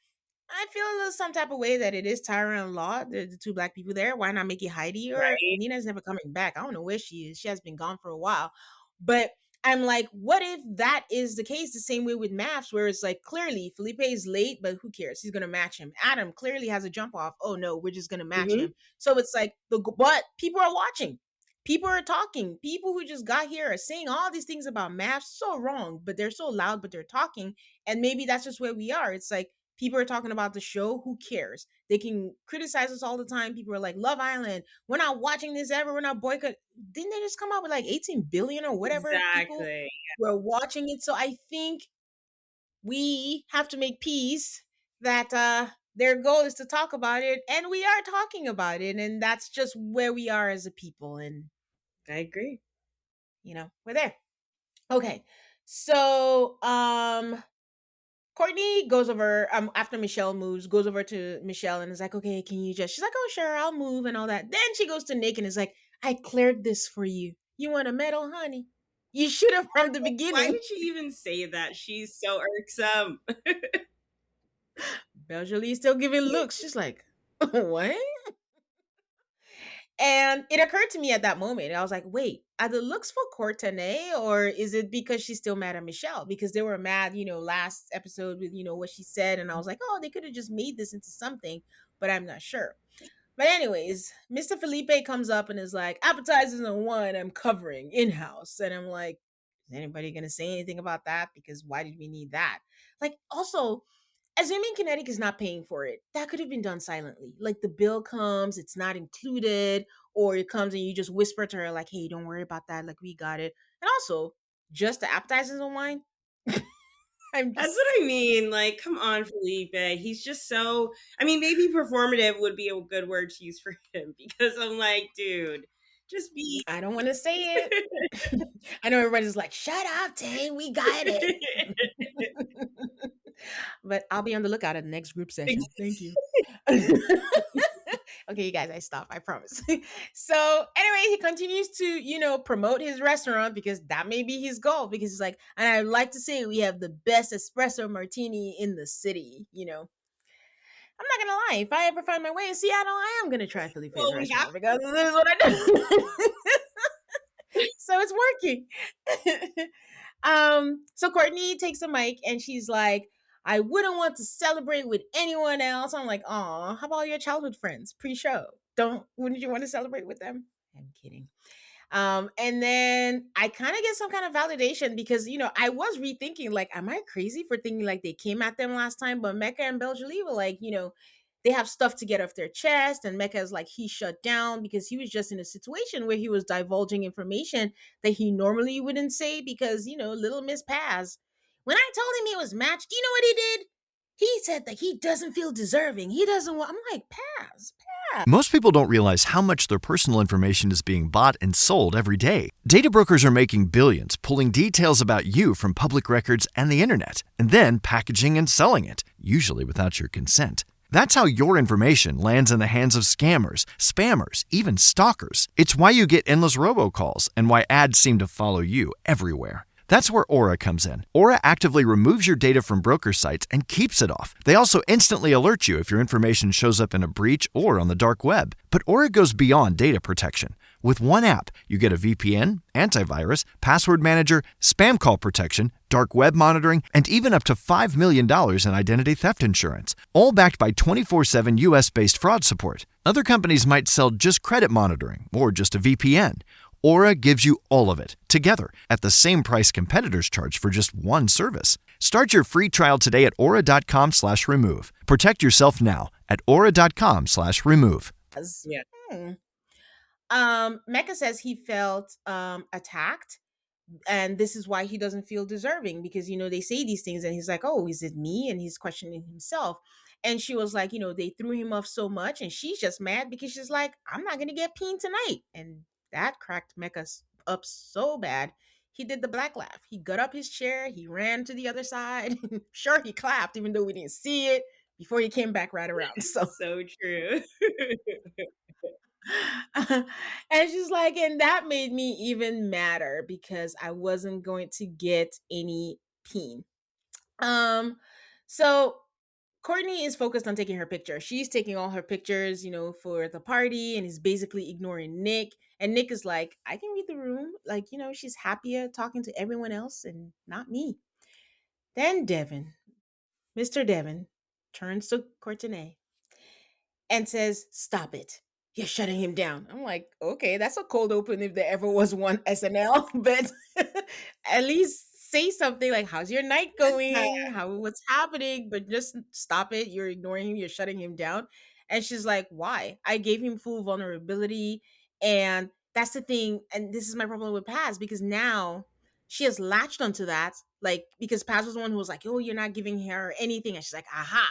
I feel a little some type of way that it is Tyra and Law, the two black people there. Why not make it Heidi? Or right. Nina's never coming back. I don't know where she is. She has been gone for a while. But I'm like, what if that is the case the same way with MAFS, where it's like clearly Felipe is late, but who cares? He's gonna match him. Adam clearly has a jump off. Oh no, we're just gonna match Hmm. him. So it's like but people are watching. People are talking. People who just got here are saying all these things about MAFS so wrong, but they're so loud, but they're talking. And maybe that's just where we are. It's like people are talking about the show. Who cares? They can criticize us all the time. People are like, Love Island, we're not watching this ever. We're not boycott. Didn't they just come out with like 18 billion or whatever people Exactly. were watching it? So I think we have to make peace that their goal is to talk about it, and we are talking about it, and that's just where we are as a people. And I agree. we're there. Okay. So Courtney goes over after Michelle moves, goes over to Michelle and is like, okay, can you just she's like, oh sure, I'll move and all that. Then she goes to Nick and is like, I cleared this for you. You want a medal, honey? You should have from the Why beginning. did she even say that? She's so irksome. Belgelie still giving looks. She's like, what? And it occurred to me at that moment. I was like, wait, are the looks for Courtenay, or is it because she's still mad at Michelle? Because they were mad, last episode with, what she said. And I was like, oh, they could have just made this into something, but I'm not sure. But anyways, Mr. Felipe comes up and is like, appetizers and wine I'm covering in-house. And I'm like, is anybody going to say anything about that? Because why did we need that? Like, also, assuming Kinetic is not paying for it, that could have been done silently. Like the bill comes, it's not included, or it comes and you just whisper to her, like, hey, don't worry about that. Like, we got it. And also, just the appetizers and wine. I'm That's just what I mean. Like, come on, Felipe. He's just so. I mean, maybe performative would be a good word to use for him because I'm like, dude, just be. I don't want to say it. I know everybody's like, shut up, Tay, we got it. But I'll be on the lookout at the next group session. Thank you. Okay, you guys, I stop. I promise. So anyway, he continues to, promote his restaurant because that may be his goal. Because he's like, and I'd like to say we have the best espresso martini in the city. I'm not gonna lie. If I ever find my way in Seattle, I am gonna try Felipe's Well, we have. restaurant because this is what I do. So it's working. So Courtney takes a mic and she's like, I wouldn't want to celebrate with anyone else. I'm like, oh, how about your childhood friends pre-show? Wouldn't you want to celebrate with them? I'm kidding. And then I kind of get some kind of validation because, I was rethinking, like, am I crazy for thinking like they came at them last time? But Mecca and Belgelie were like, they have stuff to get off their chest. And Mecca is like, he shut down because he was just in a situation where he was divulging information that he normally wouldn't say because, little Miss Paz. When I told him he was matched, do you know what he did? He said that he doesn't feel deserving. He doesn't want. I'm like, Paz. Most people don't realize how much their personal information is being bought and sold every day. Data brokers are making billions pulling details about you from public records and the internet, and then packaging and selling it, usually without your consent. That's how your information lands in the hands of scammers, spammers, even stalkers. It's why you get endless robocalls and why ads seem to follow you everywhere. That's where Aura comes in. Aura actively removes your data from broker sites and keeps it off. They also instantly alert you if your information shows up in a breach or on the dark web. But Aura goes beyond data protection. With one app, you get a VPN, antivirus, password manager, spam call protection, dark web monitoring, and even up to $5 million in identity theft insurance. All backed by 24/7 US-based fraud support. Other companies might sell just credit monitoring or just a VPN. Aura gives you all of it, together, at the same price competitors charge for just one service. Start your free trial today at aura.com/remove. Protect yourself now at aura.com/remove. Yeah. Mecca says he felt attacked And this is why he doesn't feel deserving, because they say these things and he's like, oh, is it me? And he's questioning himself. And she was like, they threw him off so much, and she's just mad because she's like, I'm not gonna get peen tonight. And that cracked Mecca up so bad. He did the black laugh. He got up his chair, he ran to the other side. Sure, he clapped even though we didn't see it, before he came back right around. So So true. and she's like, and that made me even madder because I wasn't going to get any peen. Um, so Courtney is focused on taking her picture. She's taking all her pictures, for the party, and is basically ignoring Nick. And Nick is like, I can read the room. Like, she's happier talking to everyone else and not me. Then Devin, Mr. Devin, turns to Courtney and says, "Stop it. You're shutting him down." I'm like, okay, that's a cold open if there ever was one, SNL, but at least say something like, how's your night going? What's happening? But just stop it. You're ignoring him, you're shutting him down. And she's like, why? I gave him full vulnerability. And that's the thing. And this is my problem with Paz, because now she has latched onto that. Like, because Paz was the one who was like, oh, you're not giving her anything. And she's like, aha,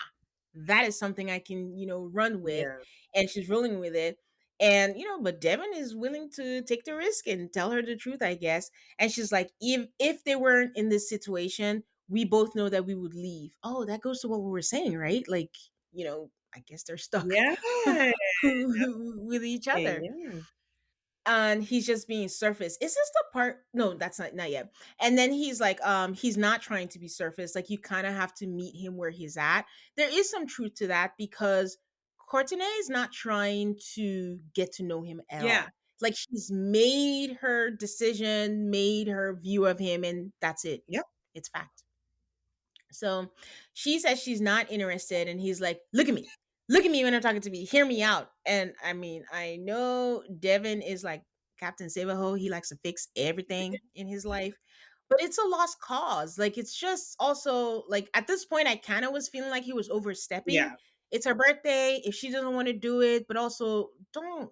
that is something I can, run with. Yeah. And she's rolling with it. And, but Devin is willing to take the risk and tell her the truth, I guess. And she's like, if they weren't in this situation, we both know that we would leave. Oh, that goes to what we were saying, right? Like, I guess they're stuck Yeah. with each Okay, other. yeah. And he's just being surface. Is this the part? No, that's not yet. And then he's like, he's not trying to be surface. Like, you kind of have to meet him where he's at. There is some truth to that, because Courtney is not trying to get to know him at Yeah. all. Like, she's made her decision, made her view of him, and that's it. Yep. It's fact. So she says she's not interested, and he's like, look at me. Look at me when I'm talking to me. Hear me out. And I mean, I know Devin is like Captain Savaho. He likes to fix everything in his life. But it's a lost cause. Like, it's just also like, at this point, I kind of was feeling like he was overstepping. Yeah. It's her birthday. If she doesn't want to do it, but also don't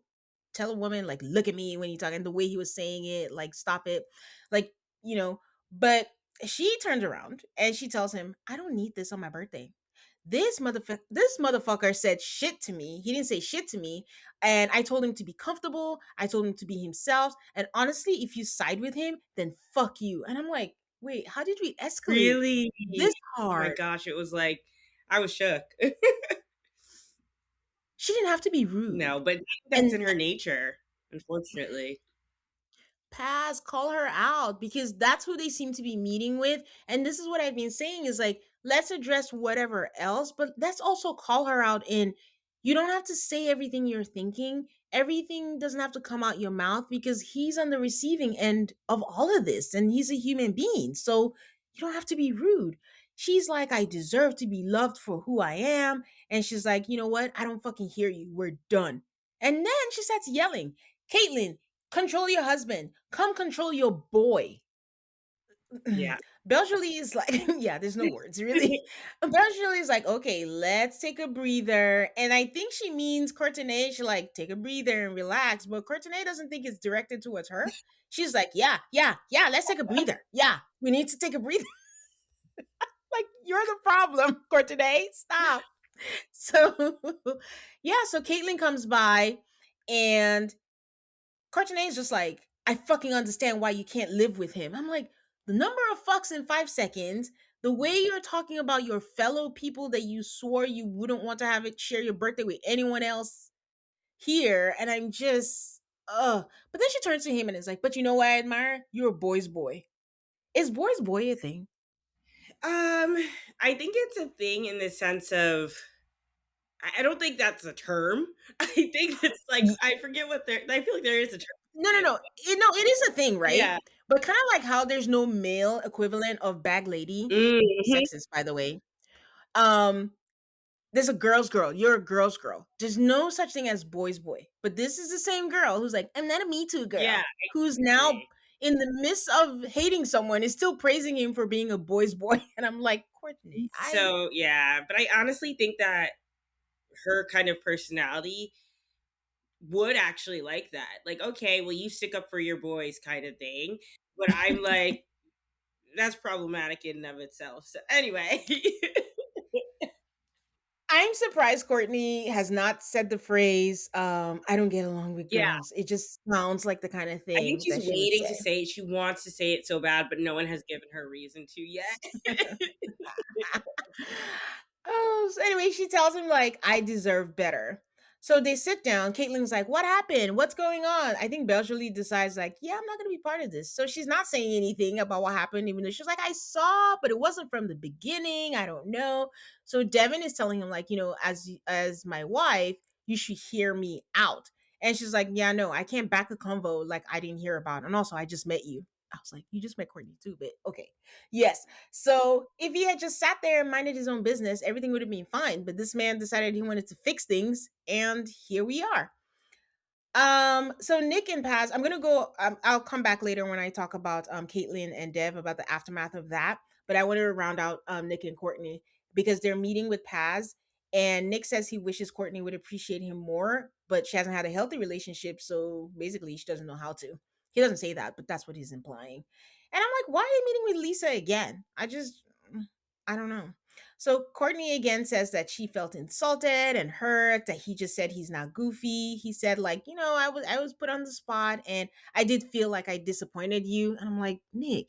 tell a woman, like, look at me when you're talking, the way he was saying it, like, stop it. Like, but she turns around and she tells him, I don't need this on my birthday. This motherfucker said shit to me. He didn't say shit to me. And I told him to be comfortable. I told him to be himself. And honestly, if you side with him, then fuck you. And I'm like, wait, how did we escalate Really? this Oh my hard? gosh, it was like I was shook. She didn't have to be rude. No, but I think that's And in her nature, unfortunately. Paz, call her out, because that's who they seem to be meeting with. And this is what I've been saying is like, let's address whatever else, but let's also call her out in, you don't have to say everything you're thinking. Everything doesn't have to come out your mouth, because he's on the receiving end of all of this and he's a human being. So you don't have to be rude. She's like, I deserve to be loved for who I am. And she's like, you know what? I don't fucking hear you. We're done. And then she starts yelling, Caitlin, control your husband. Come control your boy. Yeah. Belgely is like, yeah, there's no words really. Belgely is like, okay, let's take a breather. And I think she means Courtney should like take a breather and relax. But Courtney doesn't think it's directed towards her. She's like, yeah, yeah, yeah, let's take a breather. Yeah, we need to take a breather. Like, you're the problem, Courtney. Stop. So, yeah, so Caitlin comes by and Courtney is just like, I fucking understand why you can't live with him. I'm like, the number of fucks in 5 seconds, the way you're talking about your fellow people that you swore you wouldn't want to have it share your birthday with anyone else here. And I'm just, But then she turns to him and is like, but you know what I admire? You're a boy's boy. Is boy's boy a thing? I think it's a thing in the sense of I don't think that's a term. I think it's like Y- I forget what there. I feel like there is a term. No, no, For it. no. It is a thing, right? Yeah. But kind of like how there's no male equivalent of bag lady, Mhm. sexist, by the way. Um, there's a girl's girl. You're a girl's girl. There's no such thing as boy's boy. But this is the same girl who's like, I'm not a Me Too Yeah, girl, who's now exactly. in the midst of hating someone is still praising him for being a boy's boy. And I'm like, Courtney, So yeah, but I honestly think that her kind of personality would actually like that. Like, okay, well, you stick up for your boys, kind of thing. but I'm like, that's problematic in and of itself. So anyway, I'm surprised Courtney has not said the phrase, I don't get along with yeah, girls. It just sounds like the kind of I think thing she's that she would waiting to say. say it. She wants to say it so bad, but no one has given her reason to yet. Oh, so anyway, she tells him like, I deserve better. So they sit down. Caitlin's like, what happened? What's going on? I think Beverly decides like, yeah, I'm not gonna be part of this. So she's not saying anything about what happened, even though she's like, I saw, but it wasn't from the beginning. I don't know. So Devin is telling him like, as my wife, you should hear me out. And she's like, yeah, no, I can't back a convo like I didn't hear about. And also, I just met you. I was like, you just met Courtney too, but okay. Yes. So if he had just sat there and minded his own business, everything would have been fine. But this man decided he wanted to fix things, and here we are. So Nick and Paz, I'm gonna go. I'll come back later when I talk about Caitlyn and Dev about the aftermath of that. But I wanted to round out Nick and Courtney because they're meeting with Paz, and Nick says he wishes Courtney would appreciate him more, but she hasn't had a healthy relationship, so basically she doesn't know how to. He doesn't say that, but that's what he's implying. And I'm like, why are you meeting with Lisa again? I don't know. So Courtney again says that she felt insulted and hurt, that he just said he's not goofy. He said like, I was put on the spot and I did feel like I disappointed you. And I'm like, Nick,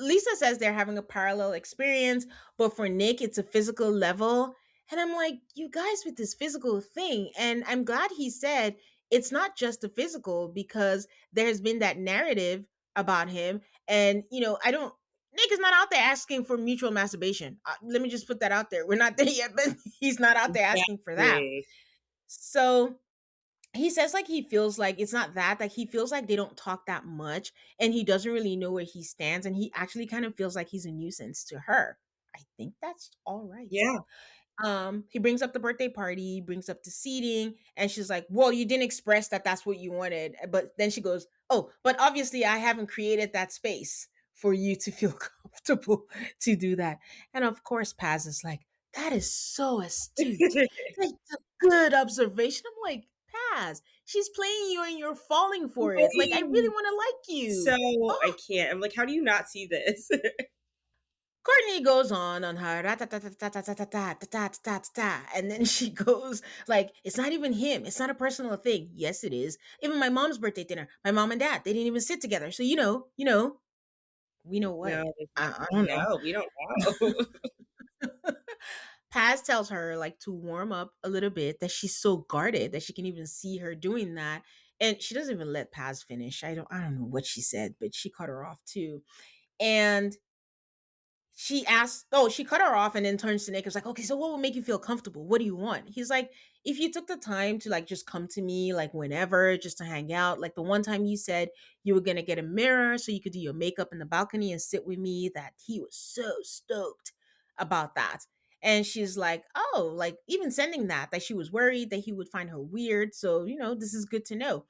Lisa says they're having a parallel experience, but for Nick, it's a physical level. And I'm like, you guys with this physical thing. And I'm glad he said it's not just the physical because there's been that narrative about him. And, I don't, Nick is not out there asking for mutual masturbation. Let me just put that out there. We're not there yet, but he's not out there asking for that. Exactly. So he says like he feels like it's not that like he feels like they don't talk that much and he doesn't really know where he stands and he actually kind of feels like he's a nuisance to her. I think that's all right. Yeah. He brings up the birthday party, brings up the seating, and she's like, well, you didn't express that that's what you wanted. But then she goes, oh, but obviously I haven't created that space for you to feel comfortable to do that. And of course Paz is like, that is so astute. That's a good observation. I'm like, Paz, she's playing you and you're falling for it. Like, I really Right. want to like So you. I Oh, can't. I'm like, how do you not see this? Courtney goes on her, and then she goes like, "It's not even him. It's not a personal thing. Yes, it is. Even my mom's birthday dinner, my mom and dad, they didn't even sit together. So we know what? No, I don't know." no, we don't know. Paz tells her like to warm up a little bit. That she's so guarded that she can even see her doing that, and she doesn't even let Paz finish. I don't know what she said, but she cut her off too, and she cut her off and then turns to Nick. It's like, okay, so what will make you feel comfortable? What do you want? He's like, if you took the time to like just come to me like whenever, just to hang out, like the one time you said you were gonna get a mirror so you could do your makeup in the balcony and sit with me, that he was so stoked about that. And she's like, oh, like even sending that she was worried that he would find her weird. So, this is good to know.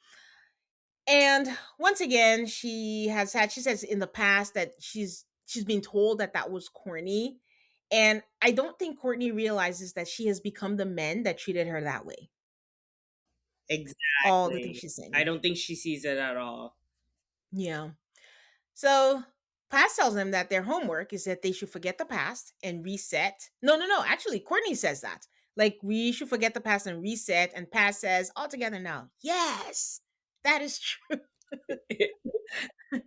And once again, she says in the past that she's been told that that was corny. And I don't think Courtney realizes that she has become the men that treated her that way. All the things Exactly. she's I saying. don't think she sees it at all. Yeah. So Paz tells them that their homework is that they should forget the past and reset. No, no, no. Actually, Courtney says that. Like, we should forget the past and reset. And Paz says, all together now. Yes, that is true. And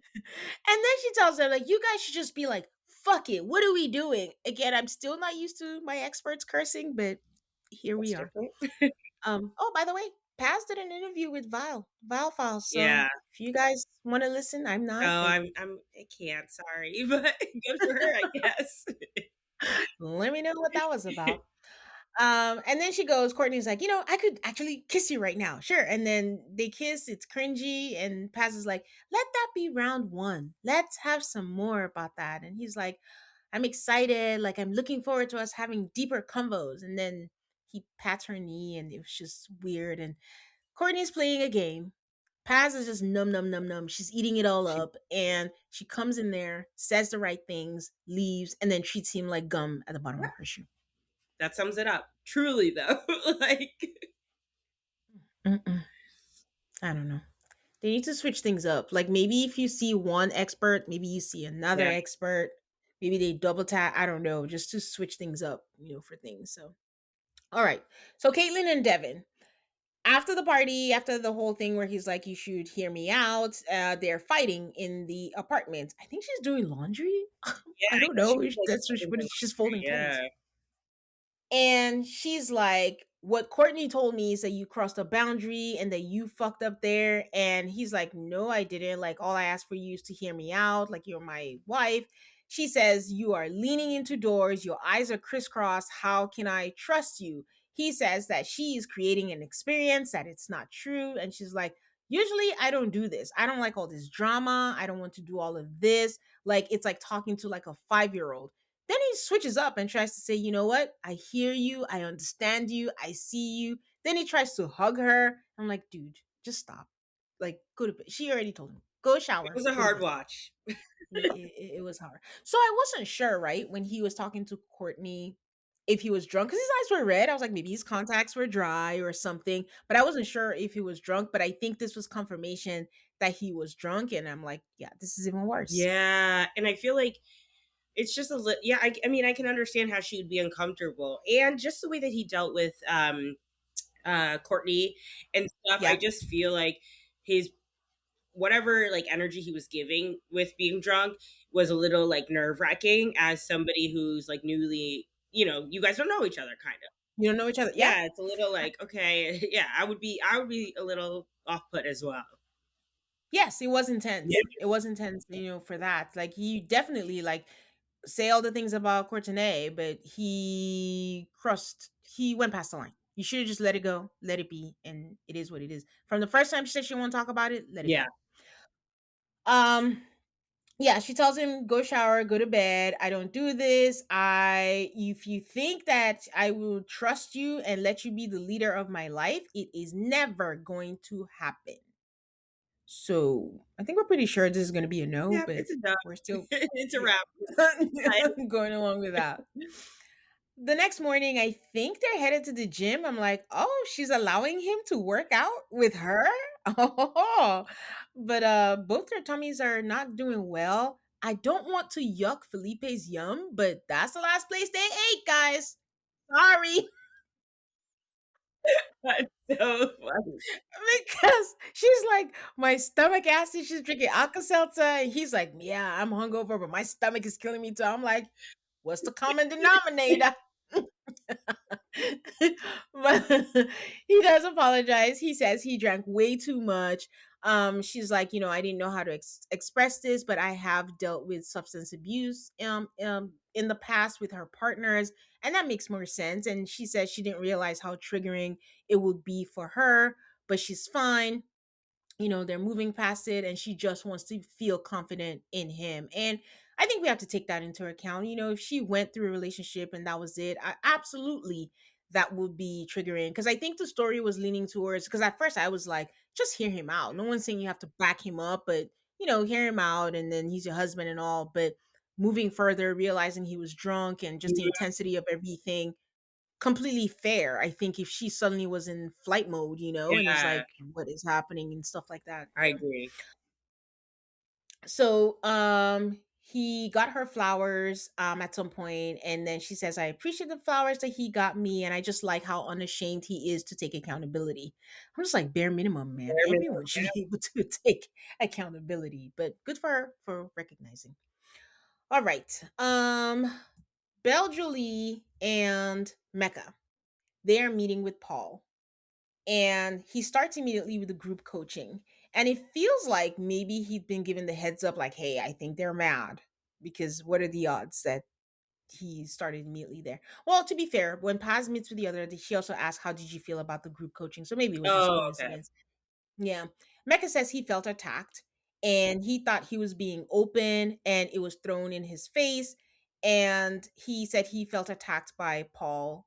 then she tells them, like, you guys should just be like, fuck it. What are we doing? Again, I'm still not used to my experts cursing, but here we That's are. different. Oh, by the way, Paz did an interview with Vile Files. So Yeah. if you guys want to listen, I'm Oh, not, but I can't, sorry, but good for her, I guess. let me know what that was about. And then she goes, Courtney's like, I could actually kiss you right now. Sure. And then they kiss, it's cringy, and Paz is like, let that be round one. Let's have some more about that. And he's like, I'm excited, like I'm looking forward to us having deeper convos. And then he pats her knee and it was just weird. And Courtney's playing a game. Paz is just num num num num. She's eating it all She up. And she comes in there, says the right things, leaves, and then treats him like gum at the bottom of her shoe. that sums it up. Truly though. Like Mm-mm. I don't know. They need to switch things up. Like maybe if you see one expert, maybe you see another Yeah. expert. Maybe they double tap. I don't know, just to switch things up, for things. So, all right. So Caitlin and Devin, after the party, after the whole thing where he's like, "You should hear me out," they're fighting in the apartment. I think she's doing laundry. Yeah, I I don't guess she know. was like That's folding what her she's laundry. folding clothes. Yeah. And she's like, "What Courtney told me is that you crossed a boundary and that you fucked up there." And he's like, "No, I didn't. Like, all I asked for you is to hear me out. Like, you're my wife." She says, "You are leaning into doors. Your eyes are crisscrossed. How can I trust you?" He says that she is creating an experience, that it's not true. And she's like, "Usually I don't do this. I don't like all this drama. I don't want to do all of this." Like, it's like talking to like a 5-year-old. Then he switches up and tries to say, "You know what? I hear you. I understand you. I see you." Then he tries to hug her. I'm like, dude, just stop. Like, go to bed. She already told him, go It shower, was a go to hard bed. watch. It was hard. So I wasn't sure, right, when he was talking to Courtney, if he was drunk, because his eyes were red. I was like, maybe his contacts were dry or something. But I wasn't sure if he was drunk. But I think this was confirmation that he was drunk. And I'm like, yeah, this is even worse. Yeah, and I feel like it's just a little. Yeah, I mean, I can understand how she would be uncomfortable, and just the way that he dealt with Courtney and stuff. I Yeah. just feel like his whatever like energy he was giving with being drunk was a little like nerve wracking as somebody who's like newly, you guys don't know each other, kind of. You don't know each other. Yeah. Yeah, it's a little like okay, yeah, I would be a little off put as well. Yes, it was Yeah, intense. It was intense, for that. Like he definitely like say all the things about Courtenay, but he went past the line. You should have just let it go, let it be, and it is what it is. From the first time she said she won't talk about it, let it yeah, go. Um, yeah, she tells him, "Go shower, go to bed. I don't do this. If you think that I will trust you and let you be the leader of my life, it is never going to happen." So I think we're pretty sure this is going to be a no, yeah. but It's a dub. we're still It's a wrap. going along with that. The next morning, I think they're headed to the gym. I'm like, oh, she's allowing him to work out with her. Oh, but both their tummies are not doing well. I don't want to yuck Felipe's yum, but that's the last place they ate, guys. Sorry. That's so funny. Because she's like, my stomach acid. She's drinking Alka Seltzer. And he's like, yeah, I'm hungover, but my stomach is killing me too. I'm like, what's the common denominator? But he does apologize. He says he drank way too much. She's like, I didn't know how to express this, but I have dealt with substance abuse in the past with her partners, and that makes more sense. And she says she didn't realize how triggering it would be for her, but she's fine. They're moving past it, and she just wants to feel confident in him. And I think we have to take that into account. If she went through a relationship and that was it, absolutely that would be triggering. Because I think the story was leaning towards, because at first I was like, just hear him out. No one's saying you have to back him up, but hear him out, and then he's your husband and all. But moving further, realizing he was drunk and just the intensity of everything, completely fair. I think if she suddenly was in flight mode, and is Yeah, like, what is happening and stuff like that. I agree. So he got her flowers at some point, and then she says, "I appreciate the flowers that he got me, and I just like how unashamed he is to take accountability." I'm just like, bare minimum, man. Bare minimum, Everyone should be able to take accountability, but good for her for recognizing. All right. Belle Jolie and Mecca, they are meeting with Paul, and he starts immediately with the group coaching, and it feels like maybe he'd been given the heads up, like, hey, I think they're mad, because what are the odds that he started immediately there? Well, to be fair, when Paz meets with the other, she also asked, how did you feel about the group coaching? So maybe it was just Oh, okay. coincidence. Yeah. Mecca says he felt attacked, and he thought he was being open and it was thrown in his face. And he said he felt attacked by Paul.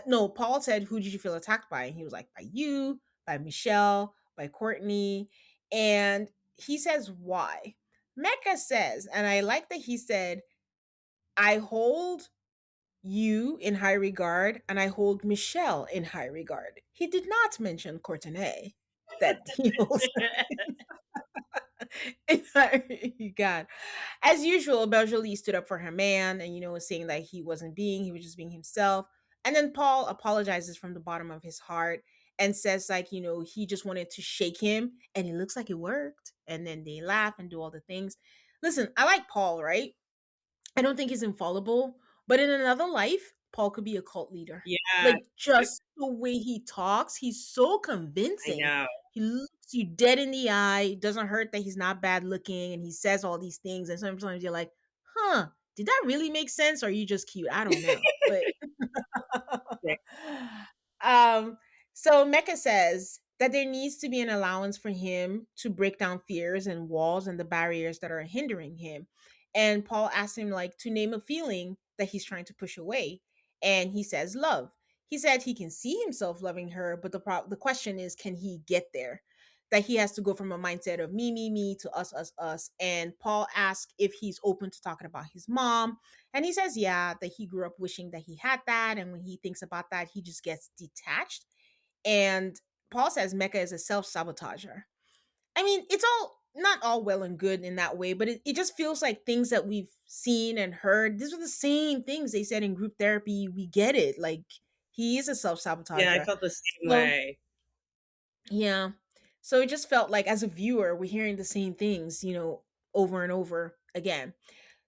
No, Paul said, who did you feel attacked by? And he was like, by you, by Michelle, by Courtney. And he says, why? Mecca says, and I like that he said, I hold you in high regard and I hold Michelle in high regard. He did not mention Courtenay that he holds. God. As usual, Beljolie stood up for her man and, was saying that he was just being himself. And then Paul apologizes from the bottom of his heart and says, like, he just wanted to shake him and it looks like it worked. And then they laugh and do all the things. Listen, I like Paul, right? I don't think he's infallible, but in another life, Paul could be a cult leader. Yeah, Like just the way he talks, he's so I convincing. know. He looks you dead in the eye. It doesn't hurt that he's not bad looking, and he says all these things. And sometimes you're like, "Huh? Did that really make sense? Or are you just cute? I don't know." But Yeah, um, so Mecca says that there needs to be an allowance for him to break down fears and walls and the barriers that are hindering him. And Paul asks him like to name a feeling that he's trying to push away, and he says love. He said he can see himself loving her, but the question is, can he get there? That he has to go from a mindset of me to us. And Paul asks if he's open to talking about his mom, and he says, yeah, that he grew up wishing that he had that. And when he thinks about that, he just gets detached. And Paul says Mecca is a self sabotager. I mean, it's all not all well and good in that way, but it just feels like things that we've seen and heard. These are the same things they said in group therapy. We get it. Like, he is a self yeah, I sabotager. felt the same So, way. yeah. So it just felt like as a viewer, we're hearing the same things, over and over again.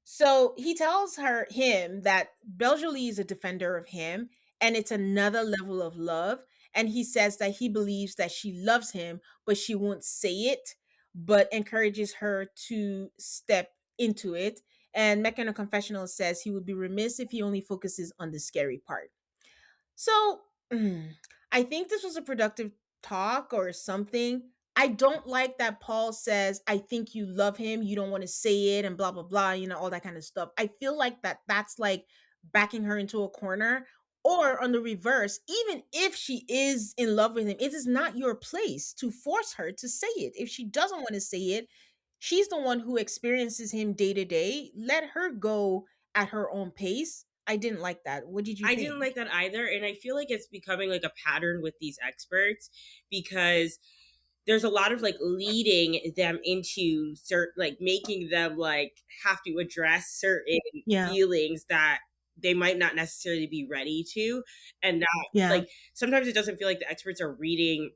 So he tells him that Beljolie is a defender of him and it's another level of love. And he says that he believes that she loves him, but she won't say it, but encourages her to step into it. And Mecca in a confessional says he would be remiss if he only focuses on the scary part. So, I think this was a productive talk or something. I don't like that Paul says, I think you love him, you don't want to say it, and blah, blah, blah, all that kind of stuff. I feel like that's like backing her into a corner. Or on the reverse, even if she is in love with him, it is not your place to force her to say it. If she doesn't want to say it, she's the one who experiences him day to day. Let her go at her own pace. I didn't like that. What did you I didn't like think? that either. And I feel like it's becoming like a pattern with these experts because there's a lot of like leading them into certain, like making them like have to address certain Yeah. feelings that they might not necessarily be ready to. And not Yeah. like sometimes it doesn't feel like the experts are reading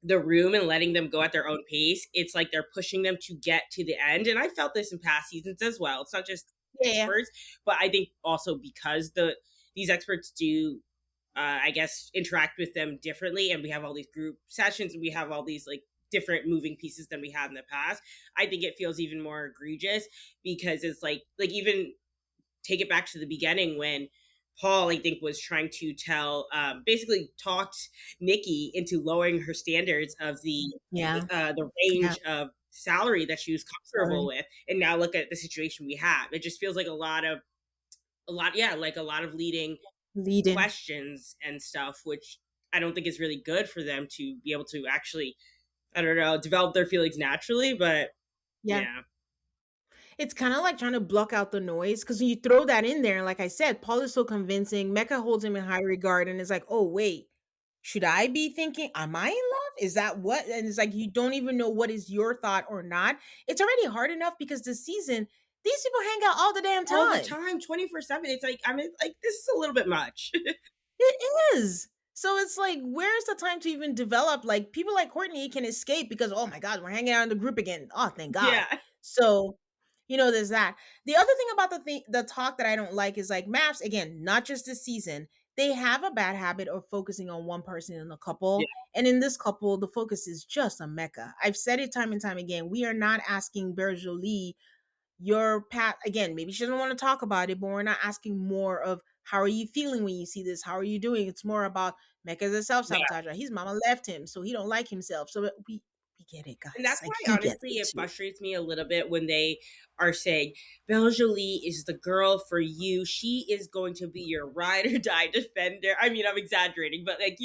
the room and letting them go at their own pace. It's like they're pushing them to get to the end. And I felt this in past seasons as well. It's not just Yeah. experts, but I think also because these experts do I guess interact with them differently and we have all these group sessions and we have all these like different moving pieces than we had in the past. I think it feels even more egregious because it's like even take it back to the beginning when Paul, I think, was trying to basically talked Nikki into lowering her standards of Yeah. the Yeah. range of salary that she was comfortable Sorry. with, and now look at the situation we have. It just feels like yeah, like a lot of leading Leading. questions and stuff, which I don't think is really good for them to be able to actually, I don't know, develop their feelings naturally. But Yeah. yeah, It's kind of like trying to block out the noise because when you throw that in there, like I said, Paul is so convincing. Mecca holds him in high regard and is like, oh, wait, should I be thinking, am I in love? Is that what? And it's like, you don't even know what is your thought or not. It's already hard enough because this season, these people hang out all the damn all the time. time, 24/7. It's like I mean, like this is a little bit much. It is. So it's like, where's the time to even develop? Like people like Courtney can escape because, oh my God, we're hanging out in the group again. Oh, thank God. Yeah, So, there's that. The other thing about the talk that I don't like is like MAFS, again, not just this season. They have a bad habit of focusing on one person in a yeah. couple. And in this couple, the focus is just on Mecca. I've said it time and time again. We are not asking Berjoli your path again. Maybe she doesn't want to talk about it, but we're not asking more of how are you feeling when you see this, how are you doing. It's more about Mecca's a Yeah. self-sabotager. His mama left him, so he don't like himself. So we get it, And guys. that's Like, why, he gets honestly, it it too. frustrates me a little bit when they are saying, Belle Jolie is the girl for you. She is going to be your ride or die defender. I mean, I'm exaggerating, but like,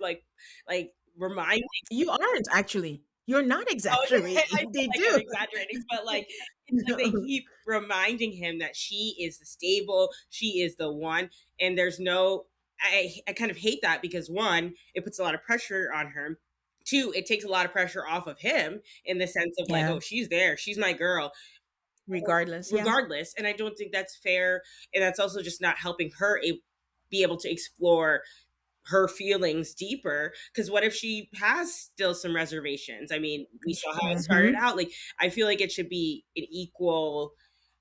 like, like reminding, You aren't actually, you're not oh, okay, I exaggerating. feel They like I'm do. exaggerating, but like, it's like they keep reminding him that she is the stable, she is the one. And there's no, I kind of hate that because one, it puts a lot of pressure on her Two, it takes a lot of pressure off of him in the sense of like, Yeah. oh, she's there, she's my girl, Regardless, yeah. regardless. And I don't think that's fair. And that's also just not helping her be able to explore her feelings deeper. Because what if she has still some reservations? I mean, we saw how it started Mhm. out. Like, I feel like it should be an equal,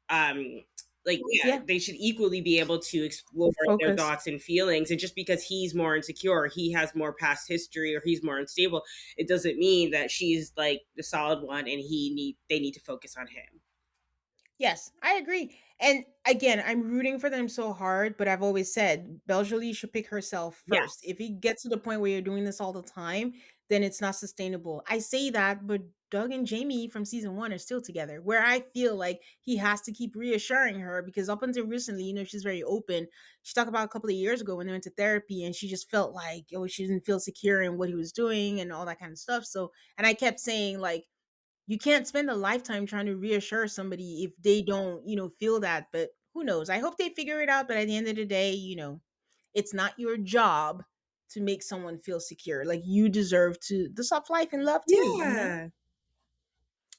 um, like, yeah, Yeah. they should equally be able to explore their Focus. thoughts and feelings. And just because he's more insecure, or he has more past history, or he's more unstable, it doesn't mean that she's like the solid one and they need to focus on him. Yes, I agree. And again, I'm rooting for them so hard, but I've always said Beljolie should pick herself first. Yes. If it gets to the point where you're doing this all the time, then it's not sustainable. I say that, but Doug and Jamie from season one are still together, where I feel like he has to keep reassuring her because up until recently, she's very open. She talked about a couple of years ago when they went to therapy and she just felt like, oh, she didn't feel secure in what he was doing and all that kind of stuff. So, and I kept saying, like, you can't spend a lifetime trying to reassure somebody if they don't, feel that. But who knows? I hope they figure it out. But at the end of the day, it's not your job to make someone feel secure. Like you deserve to the soft life and love too. Yeah.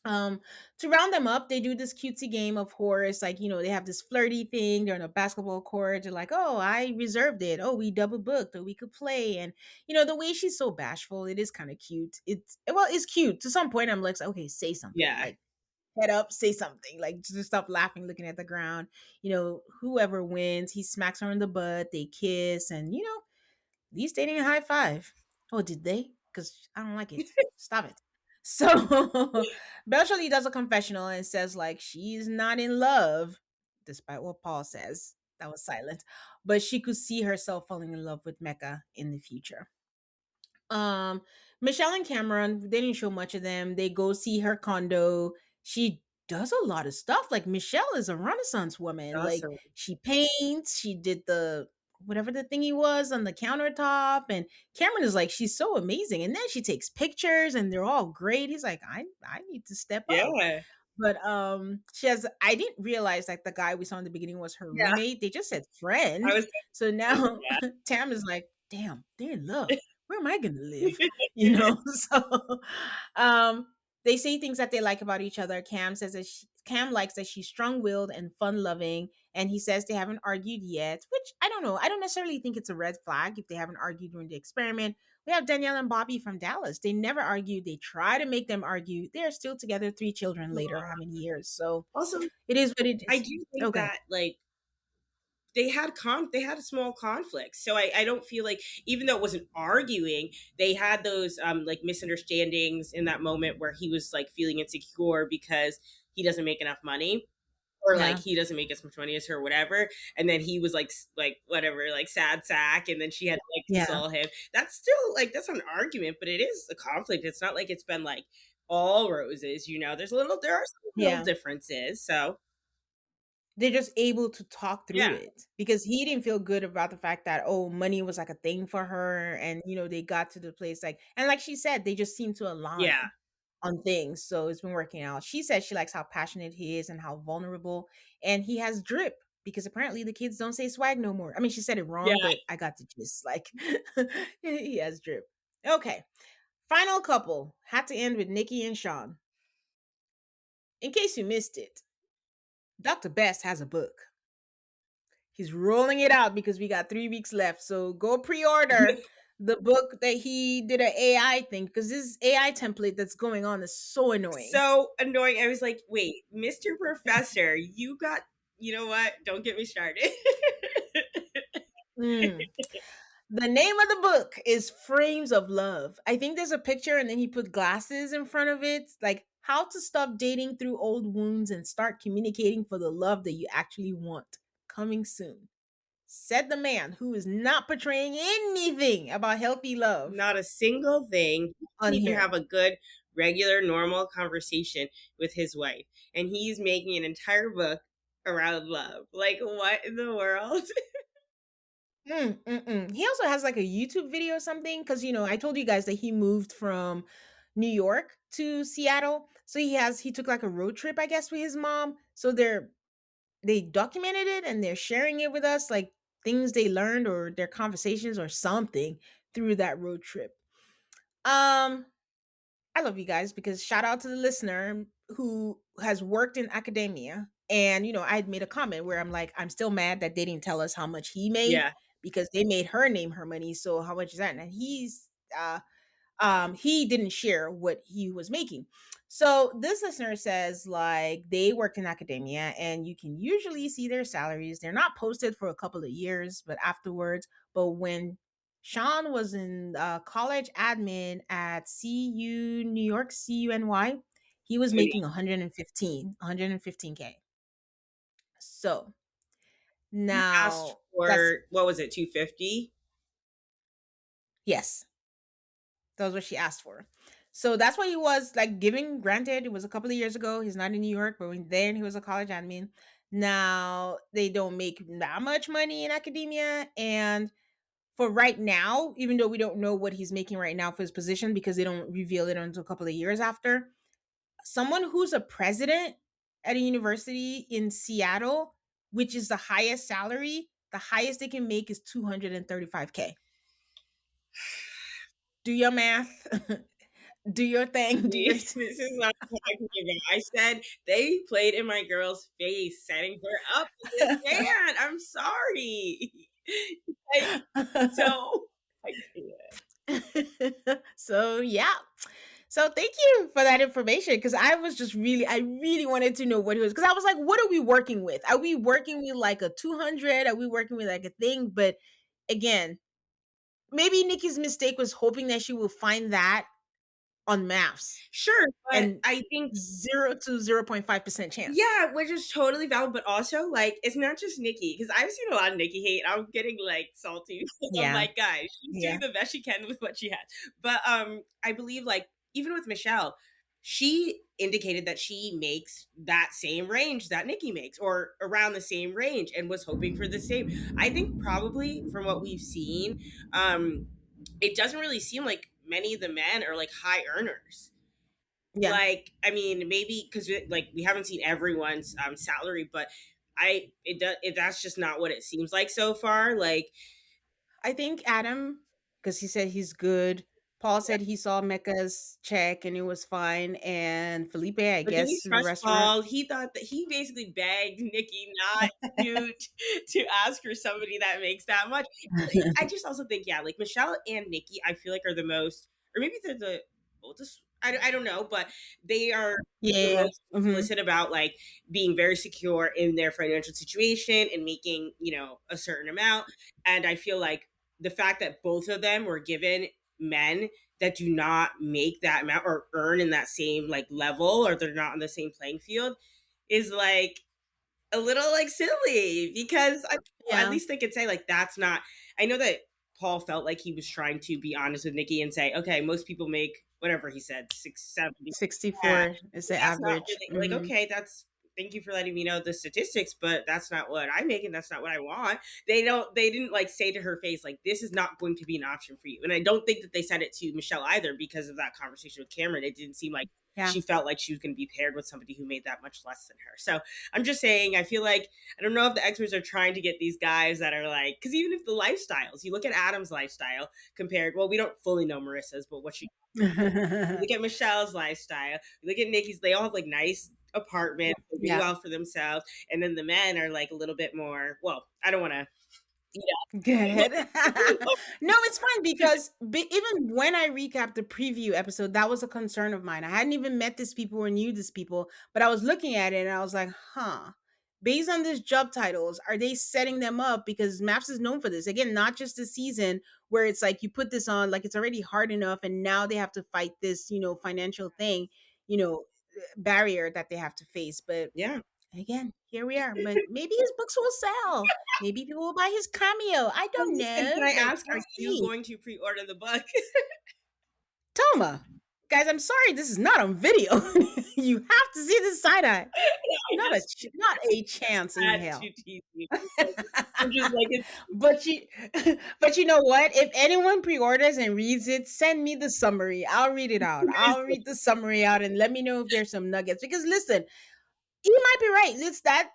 Um, to round them up, they do this cutesy game of horse. Like, they have this flirty thing. They're on a basketball court. They're like, oh, I reserved it. Oh, we double booked, or we could play. And, the way she's so bashful, it is kind of cute. It's cute. To some point, I'm like, okay, say something. Yeah. Like, head up, say something. Like, just stop laughing, looking at the ground. Whoever wins, he smacks her in the butt. They kiss. And, these dating a high five. Oh, did they? Because I don't like it. Stop it. So Belshali does a confessional and says like she's not in love, despite what Paul says. That was silent. But she could see herself falling in love with Mecca in the future. Um, Michelle and Cameron, they didn't show much of them. They go see her condo. She does a lot of stuff. Like Michelle is a Renaissance woman. Like Awesome. she paints, she did the whatever the thingy was on the countertop. And Cameron is like, she's so amazing. And then she takes pictures and they're all great. He's like, I need to step up. Yeah. But she has I didn't realize like the guy we saw in the beginning was her Yeah. roommate. They just said I friend. was So now yeah. Tam is like, damn, they're in love. Where am I gonna live? You know? So um they say things that they like about each other. Cam likes that she's strong-willed and fun-loving, and he says they haven't argued yet, which I don't know. I don't necessarily think it's a red flag if they haven't argued during the experiment. We have Danielle and Bobby from Dallas. They never argued. They try to make them argue. They are still together 3 children later. How many years? So Also, it is what it I is. do think Okay. that like they had a small conflict. So I don't feel like, even though it wasn't arguing, they had those like misunderstandings in that moment where he was like feeling insecure because he doesn't make enough money, or like Yeah. he doesn't make as much money as her, or whatever. And then he was like like whatever, like sad sack, and then she had to like Yeah. console him. That's still like, that's an argument, but it is a conflict. It's not like it's been like all roses, there are some little Yeah. differences. So They're just able to talk through yeah. it because he didn't feel good about the fact that, oh, money was like a thing for her. And, they got to the place like, and like she said, they just seem to Yeah. align on things. So it's been working out. She said she likes how passionate he is and how vulnerable. And he has drip because apparently the kids don't say swag no more. I mean, she said it wrong, Yeah. but I got the gist. Like, he has drip. Okay. Final couple had to end with Nikki and Sean. In case you missed it, Dr. Best has a book. He's rolling it out because we got 3 weeks left. So go pre-order the book that he did an AI thing because this AI template that's going on is so annoying. So annoying. I was like, wait, Mr. Professor, you got, you know what? Don't get me started. Mm. The name of the book is Frames of Love. I think there's a picture and then he put glasses in front of it. Like how to stop dating through old wounds and start communicating for the love that you actually want. Coming soon. Said the man who is not portraying anything about healthy love Not a single thing. He on can't even here. have a good, regular, normal conversation with his wife. And he's making an entire book around love. Like, what in the world? He also has like a YouTube video or something because I told you guys that he moved from New York to Seattle. So he took like a road trip, I guess, with his mom. So they documented it and they're sharing it with us, like things they learned or their conversations or something through that road trip. Um, I love you guys because shout out to the listener who has worked in academia. And, I had made a comment where I'm like, I'm still mad that they didn't tell us how much he made Yeah, because they made her name her money. So how much is that? And he didn't share what he was making. So this listener says like they worked in academia and you can usually see their salaries. They're not posted for a couple of years, but afterwards. But when Sean was in college admin at CU New York, CUNY, he was Uni. making 115K. So Asked now that's for what was it, 250? yes, that was what she asked for. So that's what he was like giving. Granted, it was a couple of years ago. He's not in New York, but when then he was a college admin. Now they don't make that much money in academia. And for right now, even though we don't know what he's making right now for his position because they don't reveal it until a couple of years after, someone who's a president at a university in Seattle, which is the highest salary, the highest they can make is 235K. Do your math. Do your thing. Do your This is not what I'm talking about. I said they played in my girl's face, setting her up with this man. I'm sorry. Like, so I can't. So yeah. So thank you for that information because I really wanted to know what it was because I was like, what are we working with? Are we working with like a 200? Are we working with like a thing? But again, maybe Nikki's mistake was hoping that she will find that on MAFS Sure, but and I think 0 to 0.5% chance. yeah, which is totally valid, but also like it's not just Nikki because I've seen a lot of Nikki hate. I'm getting like salty. I'm Yeah. like, guys, she's doing Yeah. the best she can with what she has. But I believe like even with Michelle, she indicated that she makes that same range that Nikki makes, or around the same range, and was hoping for the same. I think probably from what we've seen, it doesn't really seem like many of the men are like high earners. Yeah. Like, I mean, maybe because like we haven't seen everyone's salary, but that's just not what it seems like so far. Like, I think Adam, because he said he's good. Paul said he saw Mecca's check and it was fine. And Felipe, I but do we guess, in the trust restaurant. Paul? He thought that he basically begged Nikki not to ask for somebody that makes that much. I just also think, yeah, like Michelle and Nikki, I feel like are the most, or maybe they're the oldest. I don't know, but they are the Yeah. most Hmm. explicit about like being very secure in their financial situation and making, a certain amount. And I feel like the fact that both of them were given men that do not make that amount or earn in that same like level, or they're not on the same playing field, is like a little like silly because at Yeah. least they could say like that's not. I know that Paul felt like he was trying to be honest with Nikki and say, okay, most people make whatever he said, 670. Yeah, 64 is the that's not average. really like Hmm. okay. That's thank you for letting me know the statistics, but that's not what I make and that's not what I want. They didn't like say to her face like this is not going to be an option for you. And I don't think that they said it to Michelle either because of that conversation with Cameron. It didn't seem like Yeah. she felt like she was going to be paired with somebody who made that much less than her. So I'm just saying, I feel like I don't know if the experts are trying to get these guys that are like, because even if the lifestyles, you look at Adam's lifestyle compared, well, we don't fully know Marissa's, but what she, you look at Michelle's lifestyle, you look at Nikki's, they all have like nice apartments, they do Yeah. well for themselves, and then the men are like a little bit more. Well, I don't want to. Good. No, it's fine because even when I recapped the preview episode, that was a concern of mine. I hadn't even met these people or knew these people, but I was looking at it and I was like, huh. Based on these job titles, are they setting them up? Because Maps is known for this. Again, not just this season where it's like you put this on, like it's already hard enough, and now they have to fight this, financial thing, barrier that they have to face. But Yeah. again, here we are. But maybe his books will sell. Maybe people will buy his cameo. I Well, don't listen, can know, I but ask, we'll are you see. going to pre-order the book? Toma, guys, I'm sorry this is not on video. You have to see this side eye. I just Not a chance in had to hell. tease you. I'm just like, it's But you, but you know what? If anyone pre-orders and reads it, send me the summary. I'll read it out. I'll read the summary out and let me know if there's some nuggets. Because listen, he might be right. It's that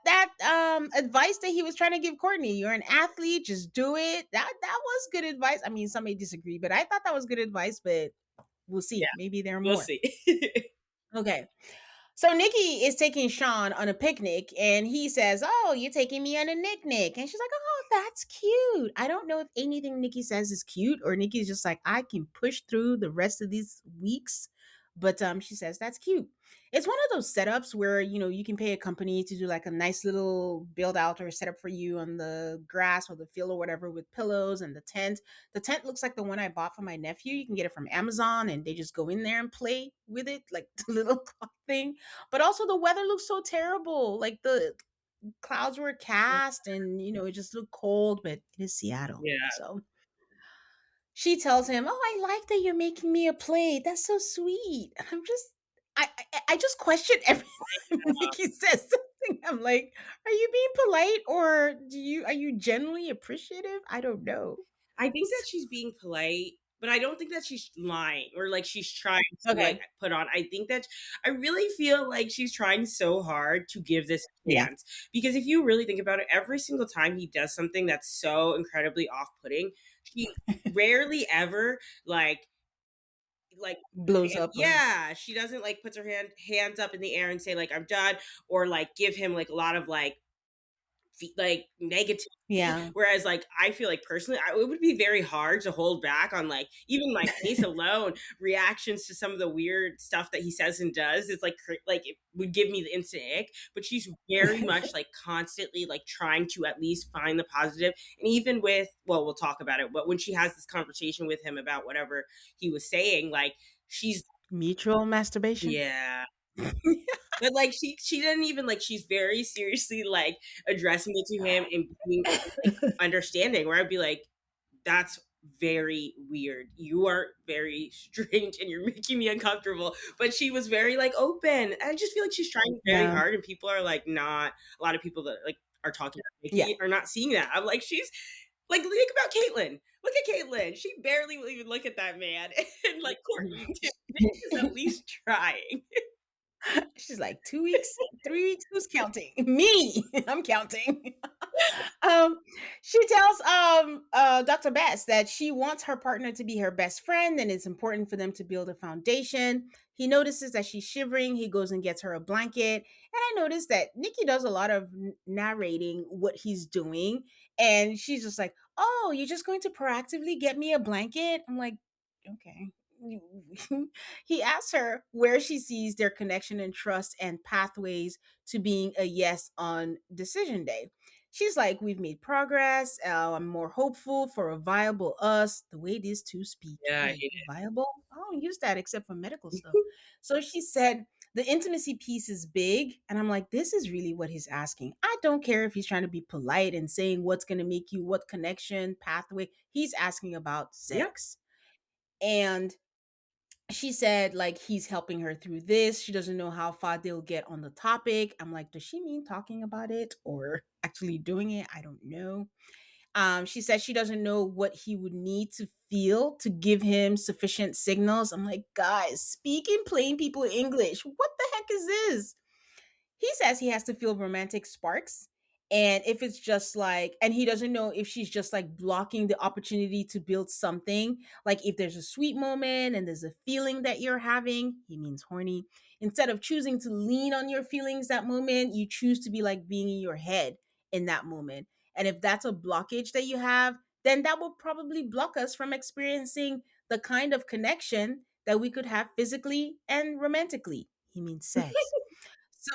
advice that he was trying to give Courtney. You're an athlete, just do it. That was good advice. I mean, some may disagree, but I thought that was good advice. But we'll Yeah, see. Maybe there are we'll more. see. Okay. So Nikki is taking Sean on a picnic and he says, "Oh, you're taking me on a picnic." And she's like, "Oh, that's cute." I don't know if anything Nikki says is cute or Nikki's just like, "I can push through the rest of these weeks." But she says that's cute. It's one of those setups where, you can pay a company to do like a nice little build out or setup for you on the grass or the field or whatever with pillows and the tent. The tent looks like the one I bought for my nephew. You can get it from Amazon and they just go in there and play with it, like the little clock thing. But also the weather looks so terrible. Like the clouds were cast and it just looked cold, but it is Seattle. Yeah. So she tells him, "Oh, I like that you're making me a plate. That's so sweet." And I just question every time Nikki says something. I'm like, are you being polite or are you genuinely appreciative? I don't know. I think that she's being polite, but I don't think that she's lying or like she's trying to like Okay. put on. I really feel like she's trying so hard to give this a Yeah. chance because if you really think about it, every single time he does something that's so incredibly off-putting, she rarely ever like Blows up or yeah, she doesn't like puts her hands up in the air and say like I'm done or like give him like a lot of like negativity. yeah. Whereas, like, I feel like personally, it would be very hard to hold back on like even my face alone reactions to some of the weird stuff that he says and does. It's like it would give me the instant ick. But she's very much like constantly like trying to at least find the positive. And even with we'll talk about it. But when she has this conversation with him about whatever he was saying, like she's Mutual masturbation. yeah, but, like, she didn't even like, she's very seriously, like, addressing it to him and being, like, understanding, where I'd be like, "That's very weird. You are very strange, and you're making me uncomfortable." But she was very, like, open. I just feel like she's trying very Yeah. hard, and people are, like, not a lot of people that, like, are talking about Yeah. Nikki are not seeing that. I'm like, she's like, think about Caitlyn. Look at Caitlyn. She barely will even look at that man. And, like, Courtney, too. Nick is at least trying. She's like 2 weeks, 3 weeks. Who's counting? Me. I'm counting. um, she tells Dr. Bess that she wants her partner to be her best friend and it's important for them to build a foundation. He notices that she's shivering. He goes and gets her a blanket. And I noticed that Nikki does a lot of narrating what he's doing. And she's just like, "Oh, you're just going to proactively get me a blanket?" I'm like, okay. He asks her where she sees their connection and trust and pathways to being a yes on decision day. She's like, "We've made progress. I'm more hopeful for a viable us." The way these two speak. Yeah, I Wait, hate viable? I don't use that except for medical it. stuff. So she said, the intimacy piece is big. And I'm like, this is really what he's asking. I don't care if he's trying to be polite and saying what's going to make you what connection, pathway. He's asking about Yep. sex. And she said like he's helping her through this. She doesn't know how far they'll get on the topic. I'm like, does she mean talking about it or actually doing it? I don't know. She said she doesn't know what he would need to feel to give him sufficient signals. I'm like, guys, speak in plain people English. What the heck is this? He says he has to feel romantic sparks. And if it's just like, and he doesn't know if she's just like blocking the opportunity to build something. Like if there's a sweet moment and there's a feeling that you're having, he means horny. Instead of choosing to lean on your feelings that moment, you choose to be like being in your head in that moment. And if that's a blockage that you have, then that will probably block us from experiencing the kind of connection that we could have physically and romantically. He means sex. So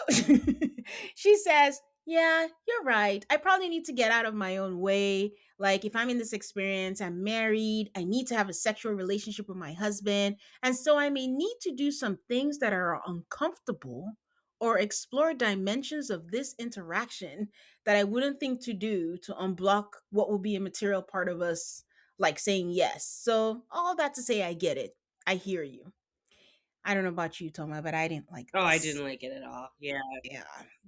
she says, "Yeah, you're right. I probably need to get out of my own way. Like, if I'm in this experience, I'm married, I need to have a sexual relationship with my husband. And so I may need to do some things that are uncomfortable or explore dimensions of this interaction that I wouldn't think to do to unblock what will be a material part of us, like saying yes." So, all that to say, I get it. I hear you. I don't know about you, Toma, but I didn't like Oh, I this. didn't like it at all. Yeah. Yeah,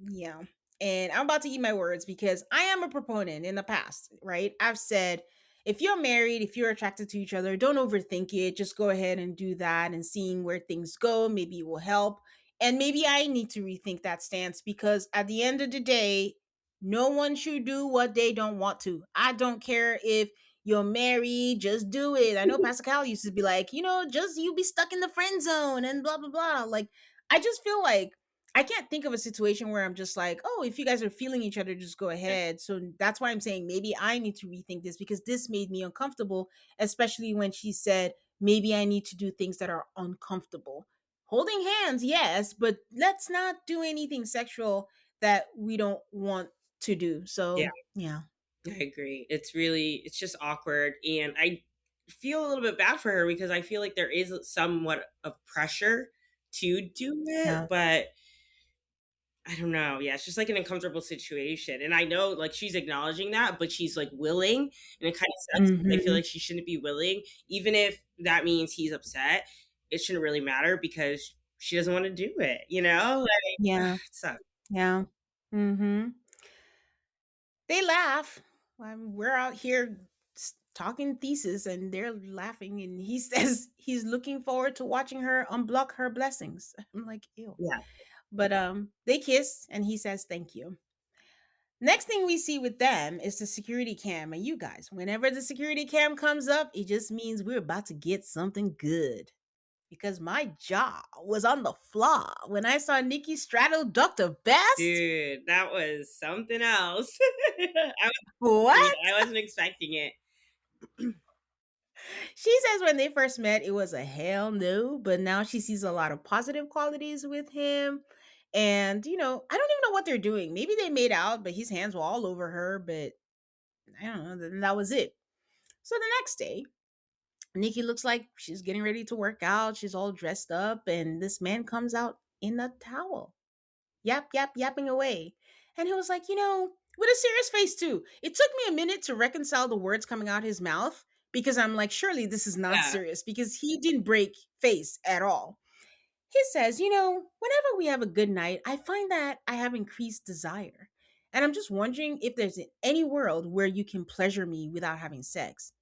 yeah. And I'm about to eat my words because I am a proponent in the past, right? I've said if you're married, if you're attracted to each other, don't overthink it. Just go ahead and do that and seeing where things go. Maybe it will help. And maybe I need to rethink that stance because at the end of the day, no one should do what they don't want to. I don't care if you're married, just do it. I know Pascal used to be like, just you be stuck in the friend zone and blah blah blah. Like, I just feel like I can't think of a situation where I'm just like, oh, if you guys are feeling each other, just go ahead. So that's why I'm saying maybe I need to rethink this, because this made me uncomfortable, especially when she said maybe I need to do things that are uncomfortable. Holding hands, yes, but let's not do anything sexual that we don't want to do. Yeah, So, yeah. I agree. It's just awkward. And I feel a little bit bad for her because I feel like there is somewhat of pressure to do it, Yeah. but I don't know. Yeah, it's just like an uncomfortable situation. And I know like she's acknowledging that, but she's like willing. And it kind of sucks because I feel Mhm. like she shouldn't be willing. Even if that means he's upset, it shouldn't really matter because she doesn't want to do it, you know? Like, Yeah. it sucks. Yeah. Mhm. They laugh. We're out here talking thesis and they're laughing, and he says he's looking forward to watching her unblock her blessings. I'm like, ew. Yeah. But they kiss and he says thank you. Next thing we see with them is the security cam. And you guys, whenever the security cam comes up, it just means we're about to get something good. Because my jaw was on the floor when I saw Nikki straddle Dr. Best. Dude, that was something else. I What? I wasn't expecting it. She says when they first met, it was a hell no, but now she sees a lot of positive qualities with him. And, I don't even know what they're doing. Maybe they made out, but his hands were all over her, but I don't know. Then that was it. So the next day, Nikki looks like she's getting ready to work out. She's all dressed up, and this man comes out in a towel. Yap, yap, yapping away. And he was like, with a serious face too. It took me a minute to reconcile the words coming out his mouth, because I'm like, surely this is not Yeah. serious, because he didn't break face at all. He says, whenever we have a good night, I find that I have increased desire. And I'm just wondering if there's any world where you can pleasure me without having sex.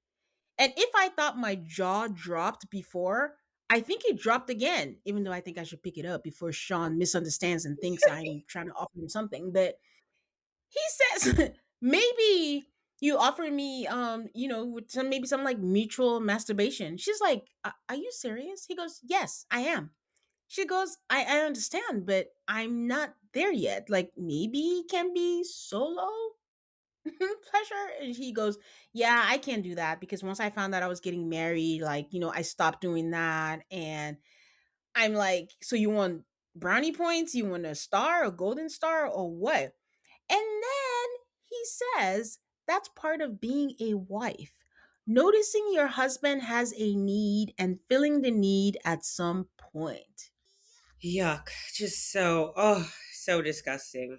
And if I thought my jaw dropped before, I think it dropped again, even though I think I should pick it up before Sean misunderstands and thinks I'm trying to offer him something. But he says, maybe you offer me, with maybe some like mutual masturbation. She's like, Are you serious? He goes, yes, I am. She goes, I understand, but I'm not there yet. Like, maybe it can be solo pleasure. And he goes, yeah, I can't do that, because once I found out I was getting married, like, I stopped doing that. And I'm like, so you want brownie points? You want a star, a golden star, or what? And then he says that's part of being a wife. Noticing your husband has a need and filling the need at some point. Yuck. Just so disgusting.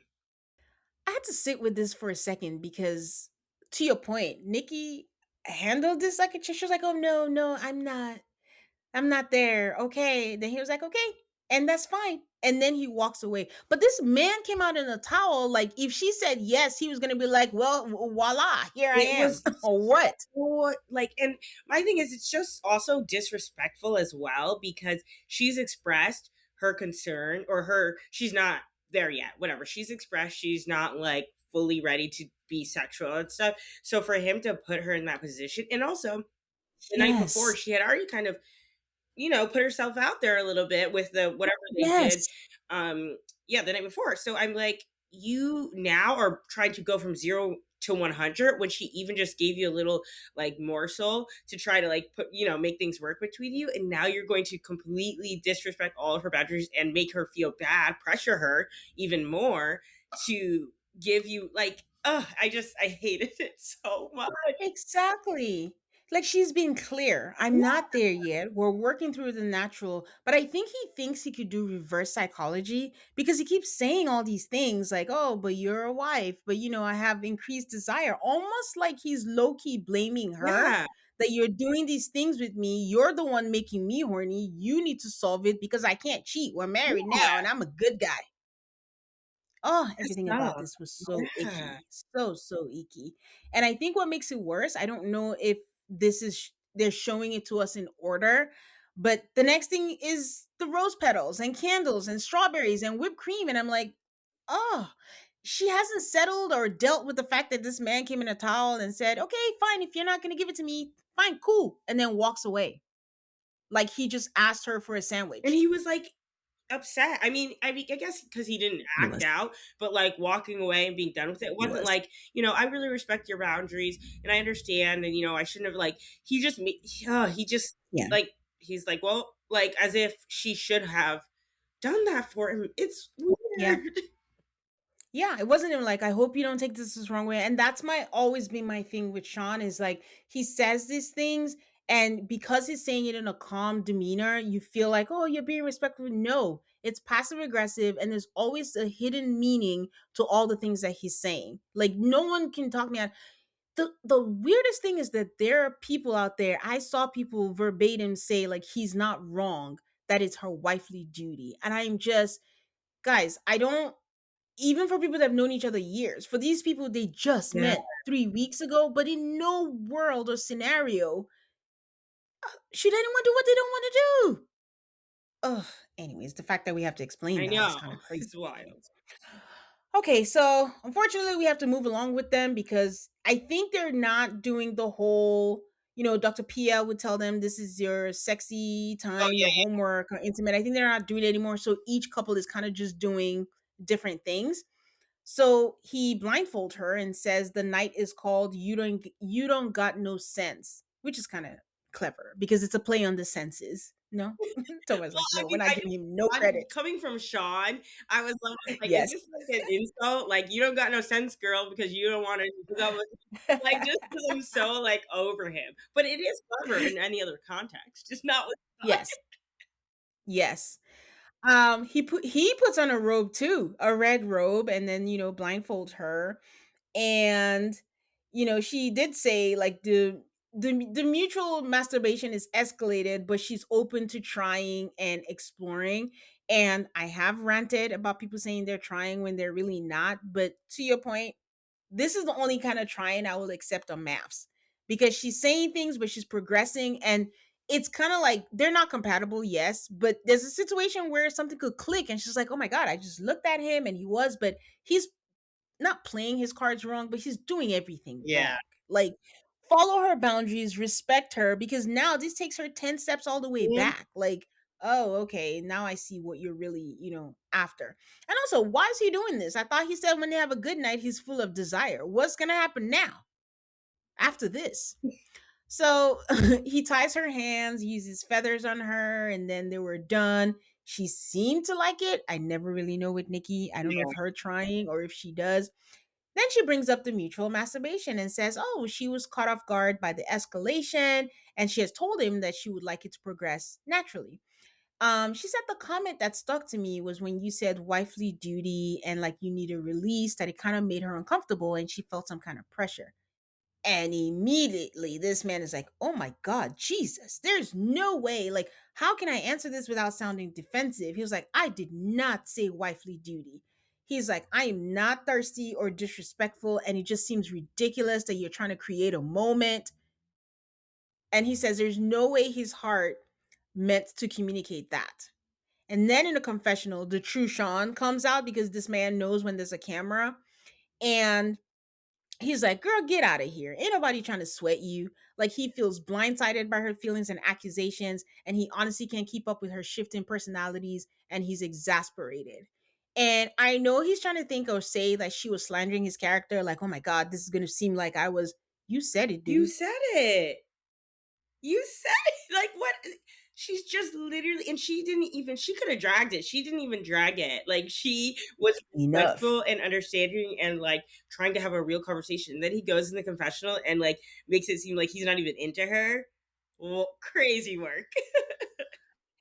I had to sit with this for a second, because, to your point, Nikki handled this like a chick. She was like, "Oh no, no, I'm not there." Okay. Then he was like, "Okay," and that's fine. And then he walks away. But this man came out in a towel. Like, if she said yes, he was gonna be like, "Well, voila, here I It am," was or what? so like, and my thing is, it's just also disrespectful as well because she's expressed her concern or she's not there yet. Whatever. She's expressed she's not like fully ready to be sexual and stuff. So for him to put her in that position, and also the night before, Yes. she had already kind of put herself out there a little bit with the whatever they did, Yes. um, yeah, the night before. So I'm like, you now are trying to go from 0 to 100 when she even just gave you a little like morsel to try to like put, make things work between you. And now you're going to completely disrespect all of her boundaries and make her feel bad, pressure her even more to give you like, I hated it so much. Exactly. Like, she's been clear. I'm not there yet. We're working through the natural. But I think he thinks he could do reverse psychology, because he keeps saying all these things like, oh, but you're a wife, but I have increased desire. Almost like he's low key blaming her, Yeah. that you're doing these things with me. You're the one making me horny. You need to solve it, because I can't cheat. We're married Yeah. now and I'm a good guy. Oh, Pissed everything about off. this was so Yeah. icky. So, so icky. And I think what makes it worse, I don't know if this is, they're showing it to us in order, but the next thing is the rose petals and candles and strawberries and whipped cream. And I'm like, oh, she hasn't settled or dealt with the fact that this man came in a towel and said, "Okay, fine, if you're not going to give it to me, fine, cool," and then walks away. Like he just asked her for a And sandwich. he was like upset. I mean, I guess because he didn't He act was. out, but like walking away and being done with it He wasn't was. like, I really respect your boundaries and I understand, and I shouldn't have like. He just Yeah. like he's like, well, like as if she should have done that for him. It's Yeah. weird. Yeah, it wasn't even like, I hope you don't take this the wrong way. And that's my always been my thing with Sean is like he says these things, and because he's saying it in a calm demeanor, you feel like, oh, you're being respectful. No, it's passive aggressive, and there's always a hidden meaning to all the things that he's saying. Like no one can talk me out. The weirdest thing is that there are people out there. I saw people verbatim say like he's not wrong, that it's her wifely duty. And I'm just, guys, I don't, even for people that have known each other years, for these people, they just Yeah. met 3 weeks ago, but in no world or scenario should anyone do what they don't want to do. Ugh. Anyways, the fact that we have to explain I that is know. kind of crazy. It's wild. Okay, so unfortunately, we have to move along with them because I think they're not doing the whole, Dr. Pia would tell them this is your sexy Oh time, your yeah. homework, or intimate. I think they're not doing it anymore. So each couple is kind of just doing different things. So he blindfolds her and says the night is called "You Don't Got No Sense," which is kind of clever because it's a play on the senses. No, Toma's Well, like, I no, we're mean, not I giving you no just credit. coming from Sean, I was like, is Yes, this like an insult? Like, you don't got no sense, girl, because you don't want to hook up with, like, just because I'm so like over him. But it is clever in any other context, just not with Sean. yes, yes. He puts on a robe too, a red robe, and then blindfolds her. And she did say like the mutual masturbation is escalated, but she's open to trying and exploring. And I have ranted about people saying they're trying when they're really not, but to your point, this is the only kind of trying I will accept on MAFS, because she's saying things but she's progressing, and it's kind of like they're not compatible, yes, but there's a situation where something could click and she's like, oh my god, I just looked at him and he was, but he's not playing his cards wrong, but he's doing everything Yeah. wrong. Like, follow her boundaries, respect her, because now this takes her 10 steps all the way Mhm. back. Like, oh, okay, now I see what you're really, after. And also, why is he doing this? I thought he said when they have a good night, he's full of desire. What's going to happen now after this? So he ties her hands, uses feathers on her, and then they were done. She seemed to like it. I never really know with Nikki. I don't know if her trying or if she does. Then she brings up the mutual masturbation and says, oh, she was caught off guard by the escalation, and she has told him that she would like it to progress naturally. She said the comment that stuck to me was when you said wifely duty and like you need a release, that it kind of made her uncomfortable and she felt some kind of pressure. And immediately this man is like, oh my God, Jesus, there's no way. Like, how can I answer this without sounding defensive? He was like, I did not say wifely duty. He's like, I am not thirsty or disrespectful. And it just seems ridiculous that you're trying to create a moment. And he says there's no way his heart meant to communicate that. And then in the confessional, the true Sean comes out because this man knows when there's a camera. And he's like, girl, get out of here. Ain't nobody trying to sweat you. Like, he feels blindsided by her feelings and accusations, and he honestly can't keep up with her shifting personalities, and he's exasperated. And I know he's trying to think or say that she was slandering his character, like, oh my God, this is going to seem like I was. You said it, You dude. said it. You said it. Like what? She's just literally, and she didn't even. She could have dragged it. She didn't even drag it. Like she was Enough. respectful and understanding, and like trying to have a real conversation. And then he goes in the confessional and like makes it seem like he's not even into her. Well, crazy work.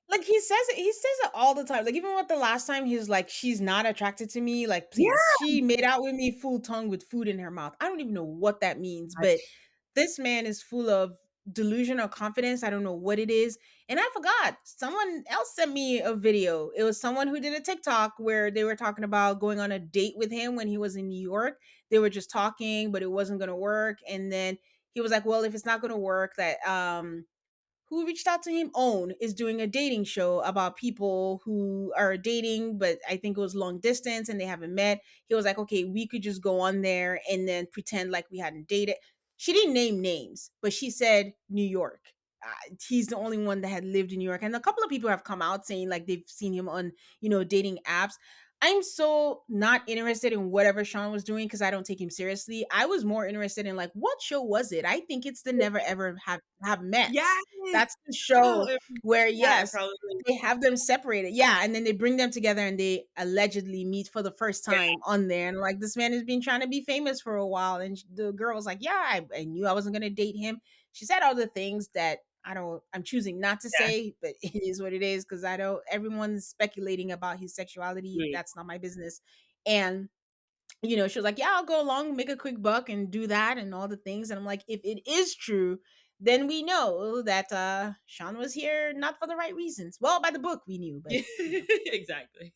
Like, he says it all the time. Like, even with the last time, he's like, she's not attracted to me. Like, please, Yeah. she made out with me full tongue with food in her mouth. I don't even know what that means, but this man is full of delusion or confidence. I don't know what it is. And I forgot, someone else sent me a video. It was someone who did a TikTok where they were talking about going on a date with him when he was in New York. They were just talking, but it wasn't going to work. And then he was like, well, if it's not going to work, that who reached out to him? Own is doing a dating show about people who are dating, but I think it was long distance and they haven't met. He was like, okay, we could just go on there and then pretend like we hadn't dated. She didn't name names, but she said New York. He's the only one that had lived in New York, and a couple of people have come out saying like they've seen him on dating apps. I'm so not interested in whatever Sean was doing because I don't take him seriously. I was more interested in like what show was it? I think it's the Never Ever Have Mets. Yes. That's the Oh, show where yeah, yes, probably. they have them separated. Yeah, and then they bring them together and they allegedly meet for the first Yeah, time on there. And like this man has been trying to be famous for a while, and the girl was like, "Yeah, I knew I wasn't gonna date him." She said all the things that I'm choosing not to yeah. say, but it is what it is because I don't everyone's speculating about his sexuality. Mm. That's not my business. And she was like, "Yeah, I'll go along, make a quick buck and do that and all the things." And I'm like, if it is true, then we know that Sean was here not for the right reasons. Well, by the book we knew, but Exactly.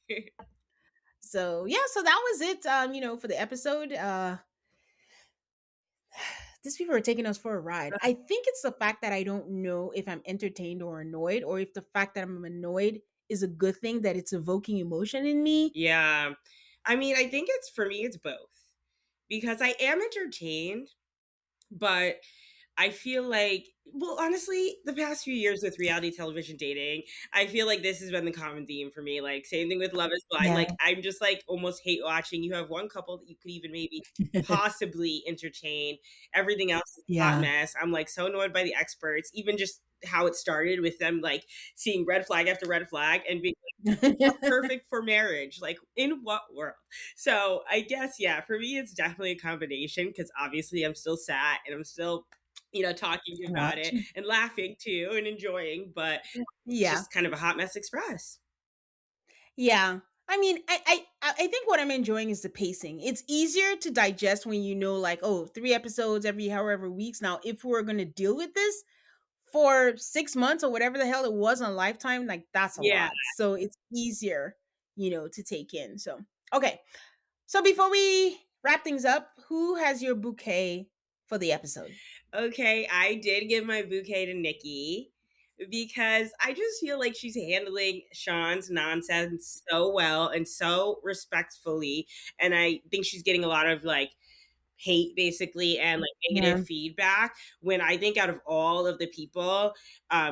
so yeah, so that was it for the episode. These people are taking us for a ride. I think it's the fact that I don't know if I'm entertained or annoyed, or if the fact that I'm annoyed is a good thing that it's evoking emotion in me. Yeah. I mean, I think it's for me, it's both because I am entertained, but I feel like, well, honestly, the past few years with reality television dating, I feel like this has been the common theme for me. Like, same thing with Love is Blind. Yeah. Like, I'm just like almost hate watching. You have one couple that you could even maybe possibly entertain. Everything else is a hot Yeah. mess. I'm like so annoyed by the experts, even just how it started with them like seeing red flag after red flag and being perfect for marriage. Like, in what world? So, I guess, yeah, for me, it's definitely a combination because obviously I'm still sad and I'm still, talking about it Watching. and laughing too and enjoying, but it's Yeah. just kind of a hot mess express. Yeah. I mean, I think what I'm enjoying is the pacing. It's easier to digest when you know, like, oh, 3 episodes every however weeks. Now, if we're gonna deal with this for 6 months or whatever the hell it was on Lifetime, like that's a Yeah. lot. So it's easier, to take in. So okay. So before we wrap things up, who has your bouquet for the episode? Okay, I did give my bouquet to Nikki because I just feel like she's handling Sean's nonsense so well and so respectfully. And I think she's getting a lot of like hate basically and like Yeah. negative feedback when I think out of all of the people,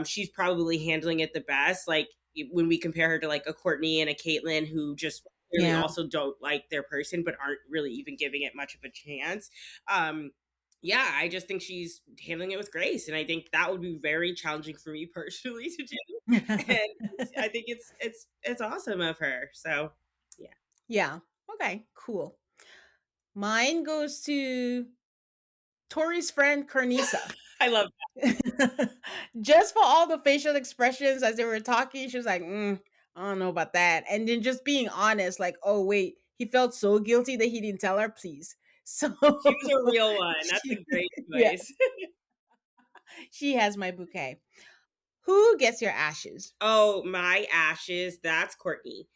she's probably handling it the best. Like when we compare her to like a Courtney and a Caitlyn who just really Yeah. also don't like their person but aren't really even giving it much of a chance. Um, yeah, I just think she's handling it with grace, and I think that would be very challenging for me personally to do. And I think it's awesome of her. So yeah, Yeah. Okay, cool. Mine goes to Tori's friend Carnisa. I love Just for all the facial expressions as they were talking, she was like, I don't know about that. And then just being honest, like, oh, wait, he felt so guilty that he didn't tell her, please. So, she was a real one. That's a she, great yeah, choice. she has my bouquet. Who gets your ashes? Oh, my ashes. That's Courtney.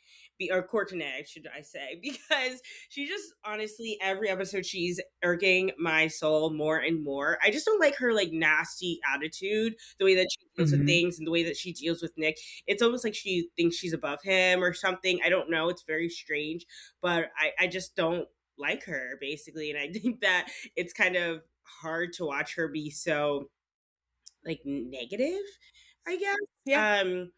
Or Courtenay, should I say, because she just honestly, every episode, she's irking my soul more and more. I just don't like her like nasty attitude, the way that she deals with Mhm. things and the way that she deals with Nick. It's almost like she thinks she's above him or something. I don't know. It's very strange, but I just don't like her basically. And I think that it's kind of hard to watch her be so like negative, I guess. Yeah. Um,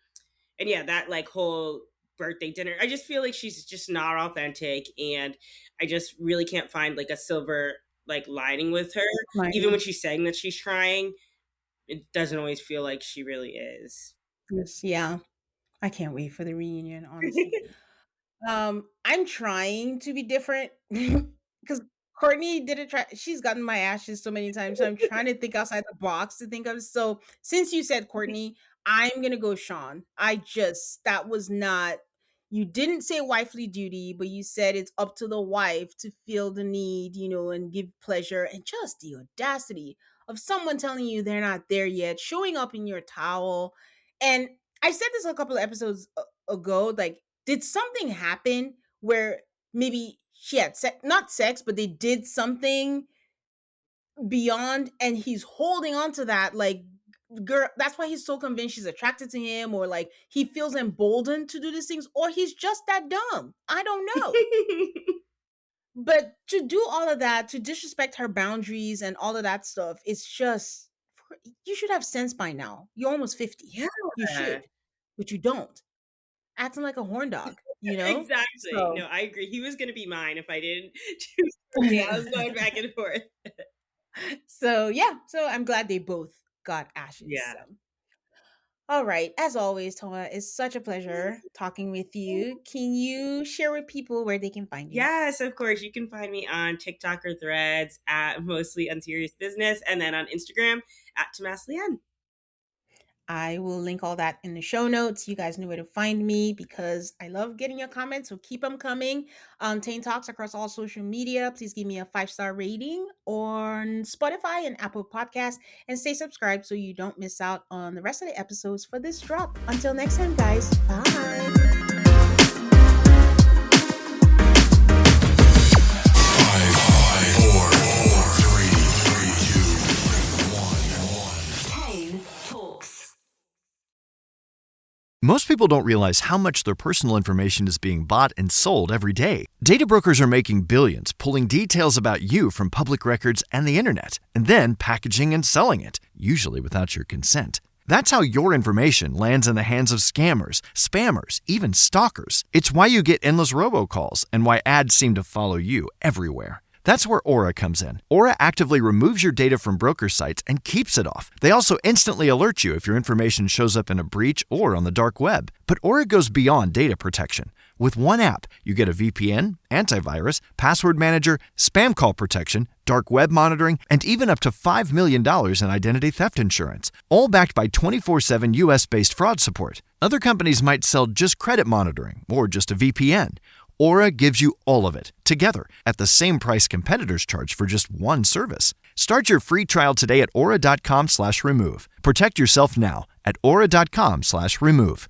and yeah, that like whole birthday dinner, I just feel like she's just not authentic, and I just really can't find like a silver like lining with her. Even when Mine. she's saying that she's trying, it doesn't always feel like she really is. Yes, yeah. I can't wait for the reunion, honestly. I'm trying to be different because Courtney didn't try. She's gotten my ashes so many times, so I'm trying to think outside the box to think of. So since you said Courtney, I'm gonna go Sean. That was not. You didn't say wifely duty, but you said it's up to the wife to feel the need, and give pleasure, and just the audacity of someone telling you they're not there yet, showing up in your towel, and I said this a couple of episodes ago, like did something happen where maybe she had not sex, but they did something beyond and he's holding on to that like girl, that's why he's so convinced she's attracted to him, or like he feels emboldened to do these things, or he's just that dumb. I don't know. But to do all of that, to disrespect her boundaries and all of that stuff, it's just, you should have sense by now. You're almost 50. You Yeah. should, but you don't. Acting like a horn dog, you know? Exactly. So, No, I agree. He was gonna be mine if I didn't choose for me. I was going back and forth. so yeah. So I'm glad they both got ashes. Yeah. So. All right. As always, Toma, it's such a pleasure talking with you. Can you share with people where they can find you? Yes, of course. You can find me on TikTok or Threads at mostly unserious business, and then on Instagram at Tomas Lian. I will link all that in the show notes. You guys know where to find me because I love getting your comments, so keep them coming. Tane Talks across all social media. Please give me a 5-star rating on Spotify and Apple Podcasts, and stay subscribed so you don't miss out on the rest of the episodes for this drop. Until next time, guys. Bye. Five, four, three, two, one. Tane Talks. Most people don't realize how much their personal information is being bought and sold every day. Data brokers are making billions, pulling details about you from public records and the internet, and then packaging and selling it, usually without your consent. That's how your information lands in the hands of scammers, spammers, even stalkers. It's why you get endless robocalls and why ads seem to follow you everywhere. That's where Aura comes in. Aura actively removes your data from broker sites and keeps it off. They also instantly alert you if your information shows up in a breach or on the dark web. But Aura goes beyond data protection. With one app, you get a VPN, antivirus, password manager, spam call protection, dark web monitoring, and even up to $5 million in identity theft insurance, all backed by 24/7 US-based fraud support. Other companies might sell just credit monitoring or just a VPN. Aura gives you all of it, together, at the same price competitors charge for just one service. Start your free trial today at aura.com/remove. Protect yourself now at aura.com/remove.